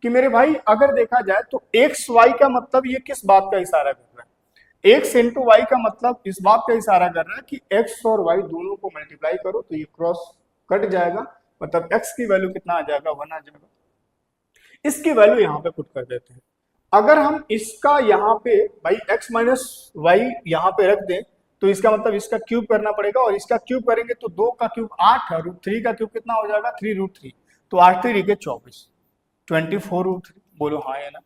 कि मेरे भाई अगर देखा जाए तो एक्स वाई का मतलब ये किस बात का इशारा कर रहा है? एक्स इंटू वाई का मतलब इस बात का इशारा कर रहा है कि एक्स और वाई दोनों को मल्टीप्लाई करो तो ये क्रॉस कट जाएगा, मतलब एक्स की वैल्यू कितना आ जाएगा, 1 आ जाएगा। इसकी वैल्यू यहाँ पे पुट कर देते हैं। अगर हम इसका यहाँ पे भाई x माइनस वाई यहाँ पे रख दें तो इसका मतलब इसका क्यूब करना पड़ेगा, और इसका क्यूब करेंगे तो 2 का क्यूब 8 है, √3 का क्यूब कितना हो जाएगा, 3√3, तो 8 3 के 24, 24√3, बोलो हाँ या ना,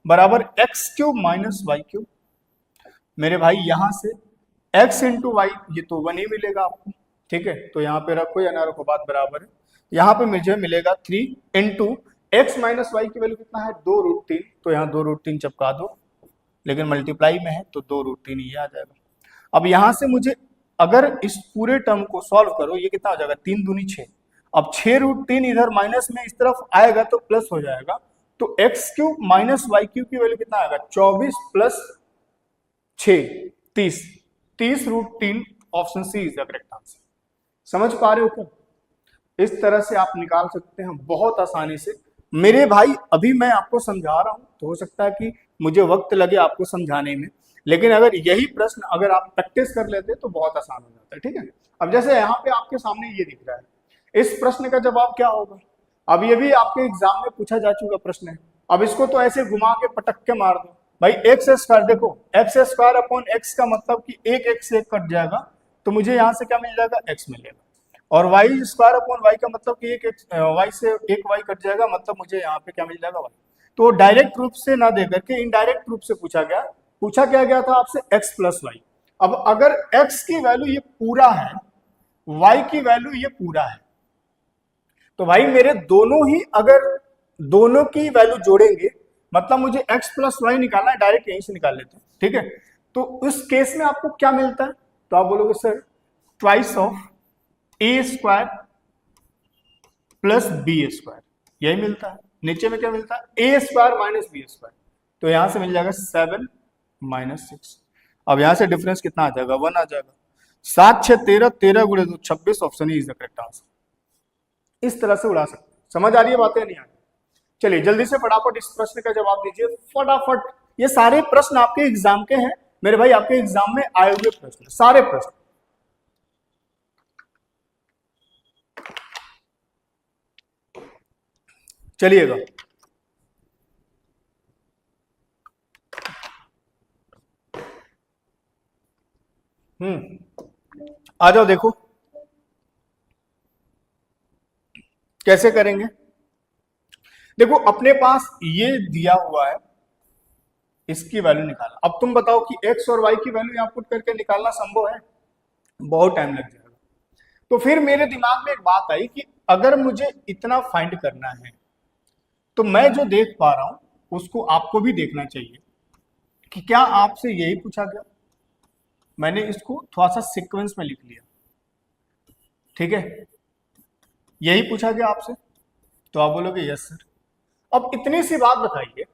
बराबर x cube minus y cube. मेरे भाई यहाँ से x इंटू वाई ये तो 1 ही मिलेगा आपको, ठीक है, तो यहाँ पे रखो या ना रखो बात बराबर है। यहाँ पे मुझे मिलेगा 3 इंटू एक्स माइनस वाई की वैल्यू कितना है, 2√3, तो यहाँ 2√3 चिपका दो, लेकिन मल्टीप्लाई में है तो 2√3 ये आ जाएगा। अब यहाँ से मुझे अगर इस पूरे टर्म को सॉल्व करो, ये कितना हो जाएगा, 3 दूनी 6, अब 6√3 इधर माइनस में इस तरफ आएगा तो प्लस हो जाएगा, तो x cube minus y cube की वैल्यू कितना आएगा, 24 plus 6 30, 30√3, option c is the correct answer. समझ पा रहे हो क्या? इस तरह से आप निकाल सकते हैं बहुत आसानी से। मेरे भाई अभी मैं आपको समझा रहा हूं तो हो सकता है कि मुझे वक्त लगे आपको समझाने में, लेकिन अगर यही प्रश्न अगर आप प्रैक्टिस कर लेते तो बहुत आसान हो जाता है, ठीक है। अब जैसे यहाँ पे आपके सामने ये दिख रहा है, इस प्रश्न का जवाब क्या होगा, अब ये भी आपके एग्जाम में पूछा जा चुका प्रश्न है। अब इसको तो ऐसे घुमा के पटक के मार दो भाई, एक्स स्क्वायर, देखो एक्स स्क्वायर अपॉन एक्स का मतलब कि एक एक्स से एक कट जाएगा, तो मुझे यहाँ से क्या मिल जाएगा, एक्स मिलेगा, और वाई स्क्वायर अपॉन वाई का मतलब कि एक वाई से एक वाई कट जाएगा, मतलब मुझे यहाँ पे क्या मिल जाएगा, वाई। तो डायरेक्ट रूप से ना दे करके इनडायरेक्ट रूप से पूछा क्या गया था आपसे, x प्लस वाई। अब अगर x की वैल्यू ये पूरा है, y की वैल्यू ये पूरा है, तो भाई मेरे दोनों ही अगर दोनों की वैल्यू जोड़ेंगे, मतलब मुझे x प्लस वाई निकालना है, डायरेक्ट यहीं से निकाल लेते हैं, ठीक है। तो उस केस में आपको क्या मिलता है, तो आप बोलोगे sir twice of a square plus B square, यही मिलता है। नीचे में क्या मिलता है, a square minus b square, तो यहां से मिल जाएगा 7 माइनस 6। अब यहां से डिफरेंस कितना आ जाएगा, 1 आ जाएगा। 7 6 13, 13 गुणे 2 26, option is the correct answer. इस तरह से उड़ा सकते हैं। समझ आ रही है बातें, नहीं आ रही? चलिए जल्दी से फटाफट इस प्रश्न का जवाब दीजिए फटाफट। ये सारे प्रश्न आपके एग्जाम के हैं मेरे भाई, आपके एग्जाम में आए हुए प्रश्न, सारे प्रश्न। चलिएगा आ जाओ, देखो कैसे करेंगे। देखो अपने पास ये दिया हुआ है, इसकी वैल्यू निकालना। अब तुम बताओ कि x और y की वैल्यू यहां पुट करके निकालना संभव है, बहुत टाइम लग जाएगा। तो फिर मेरे दिमाग में एक बात आई कि अगर मुझे इतना फाइंड करना है तो मैं जो देख पा रहा हूं उसको आपको भी देखना चाहिए कि क्या आपसे यही पूछा गया। मैंने इसको थोड़ा सा सीक्वेंस में लिख लिया, ठीक है, यही पूछा गया आपसे, तो आप बोलोगे यस सर। अब इतनी सी बात बताइए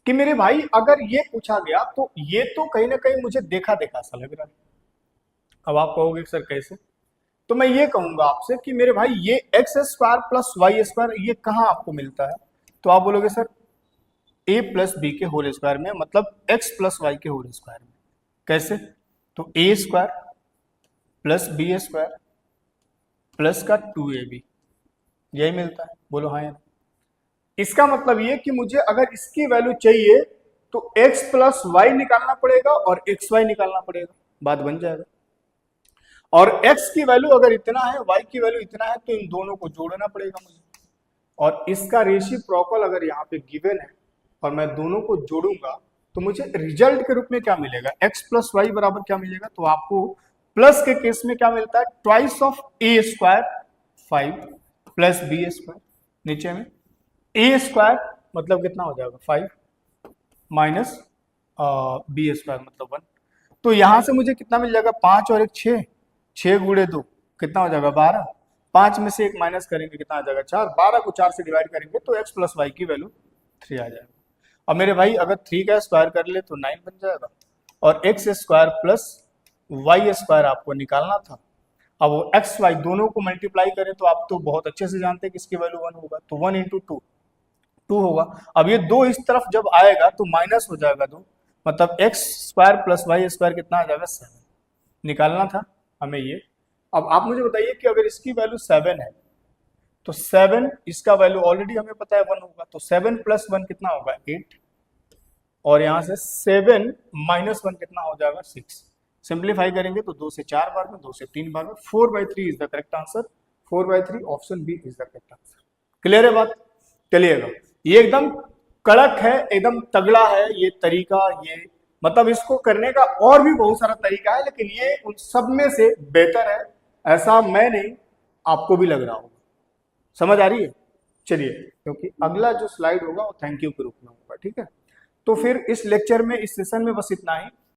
कि मेरे भाई अगर ये पूछा गया तो ये तो कहीं ना कहीं मुझे देखा देखा सा लग रहा है। अब आप कहोगे सर कैसे, तो मैं ये कहूंगा आपसे कि मेरे भाई ये x square plus y square ये कहाँ आपको मिलता है, तो आप बोलोगे सर a प्लस बी के होल स्क्वायर में, मतलब x प्लस वाई के होल स्क्वायर में। कैसे, तो a square plus B square plus का 2ab, यही मिलता है, बोलो हाँ या। इसका मतलब ये कि मुझे अगर इसकी वैल्यू चाहिए तो x प्लस वाई निकालना पड़ेगा और xy निकालना पड़ेगा, बात बन जाएगा। और x की वैल्यू अगर इतना है, y की वैल्यू इतना है, तो इन दोनों को जोड़ना पड़ेगा मुझे, और इसका रेसिप्रोकल अगर यहाँ पे गिवन है और मैं दोनों को जोड़ूंगा तो मुझे रिजल्ट के रूप में क्या मिलेगा, x प्लस वाई बराबर क्या मिलेगा, तो आपको प्लस के केस में क्या मिलता है, twice of a square 5 plus B square, नीचे में ए स्क्वायर मतलब कितना हो जाएगा 5 माइनस बी स्क्वायर मतलब 1, तो यहां से मुझे कितना मिल जाएगा, 5 और 1 6, 6 गुणे 2 कितना हो जाएगा 12, 5 में से 1 माइनस करेंगे कितना आ जाएगा 4, 12 को 4 से डिवाइड करेंगे तो x प्लस वाई की वैल्यू 3 आ जाएगा। अब मेरे भाई अगर 3 का स्क्वायर कर ले तो 9 बन जाएगा, और x square plus y square आपको निकालना था। अब वो x y दोनों को मल्टीप्लाई करें तो आप तो बहुत अच्छे से जानते हैं कि इसकी वैल्यू 1 होगा, तो 1 इंटू 2 2 होगा। अब ये 2 इस तरफ जब आएगा तो माइनस हो जाएगा 2, मतलब x square plus y square कितना आ जाएगा 7, निकालना था हमें ये। अब आप मुझे बताइए कि अगर इसकी वैल्यू 7 है तो 7, इसका वैल्यू ऑलरेडी हमें पता है 1 होगा, तो 7 प्लस 1 कितना होगा 8, और यहां से 7 माइनस 1 कितना हो जाएगा 6। सिंप्लीफाई करेंगे तो 2 से 4 बार में, 2 से 3 बार में, 4/3 is the correct answer. 4/3 option b is the correct answer. Clear है बात? चलिएगा, ये एकदम कड़क है, एकदम तगड़ा है ये तरीका, ये मतलब इसको करने का और भी बहुत सारा तरीका है, लेकिन ये उन सब में से बेहतर है, ऐसा मैं नहीं, आपको भी लग रहा होगा। समझ आ रही है? चलिए, क्योंकि अगला जो स्लाइड होगा वो थैंक यू के रूप में होगा, ठीक है। तो फिर इस लेक्चर में, इस सेशन में बस इतना ही।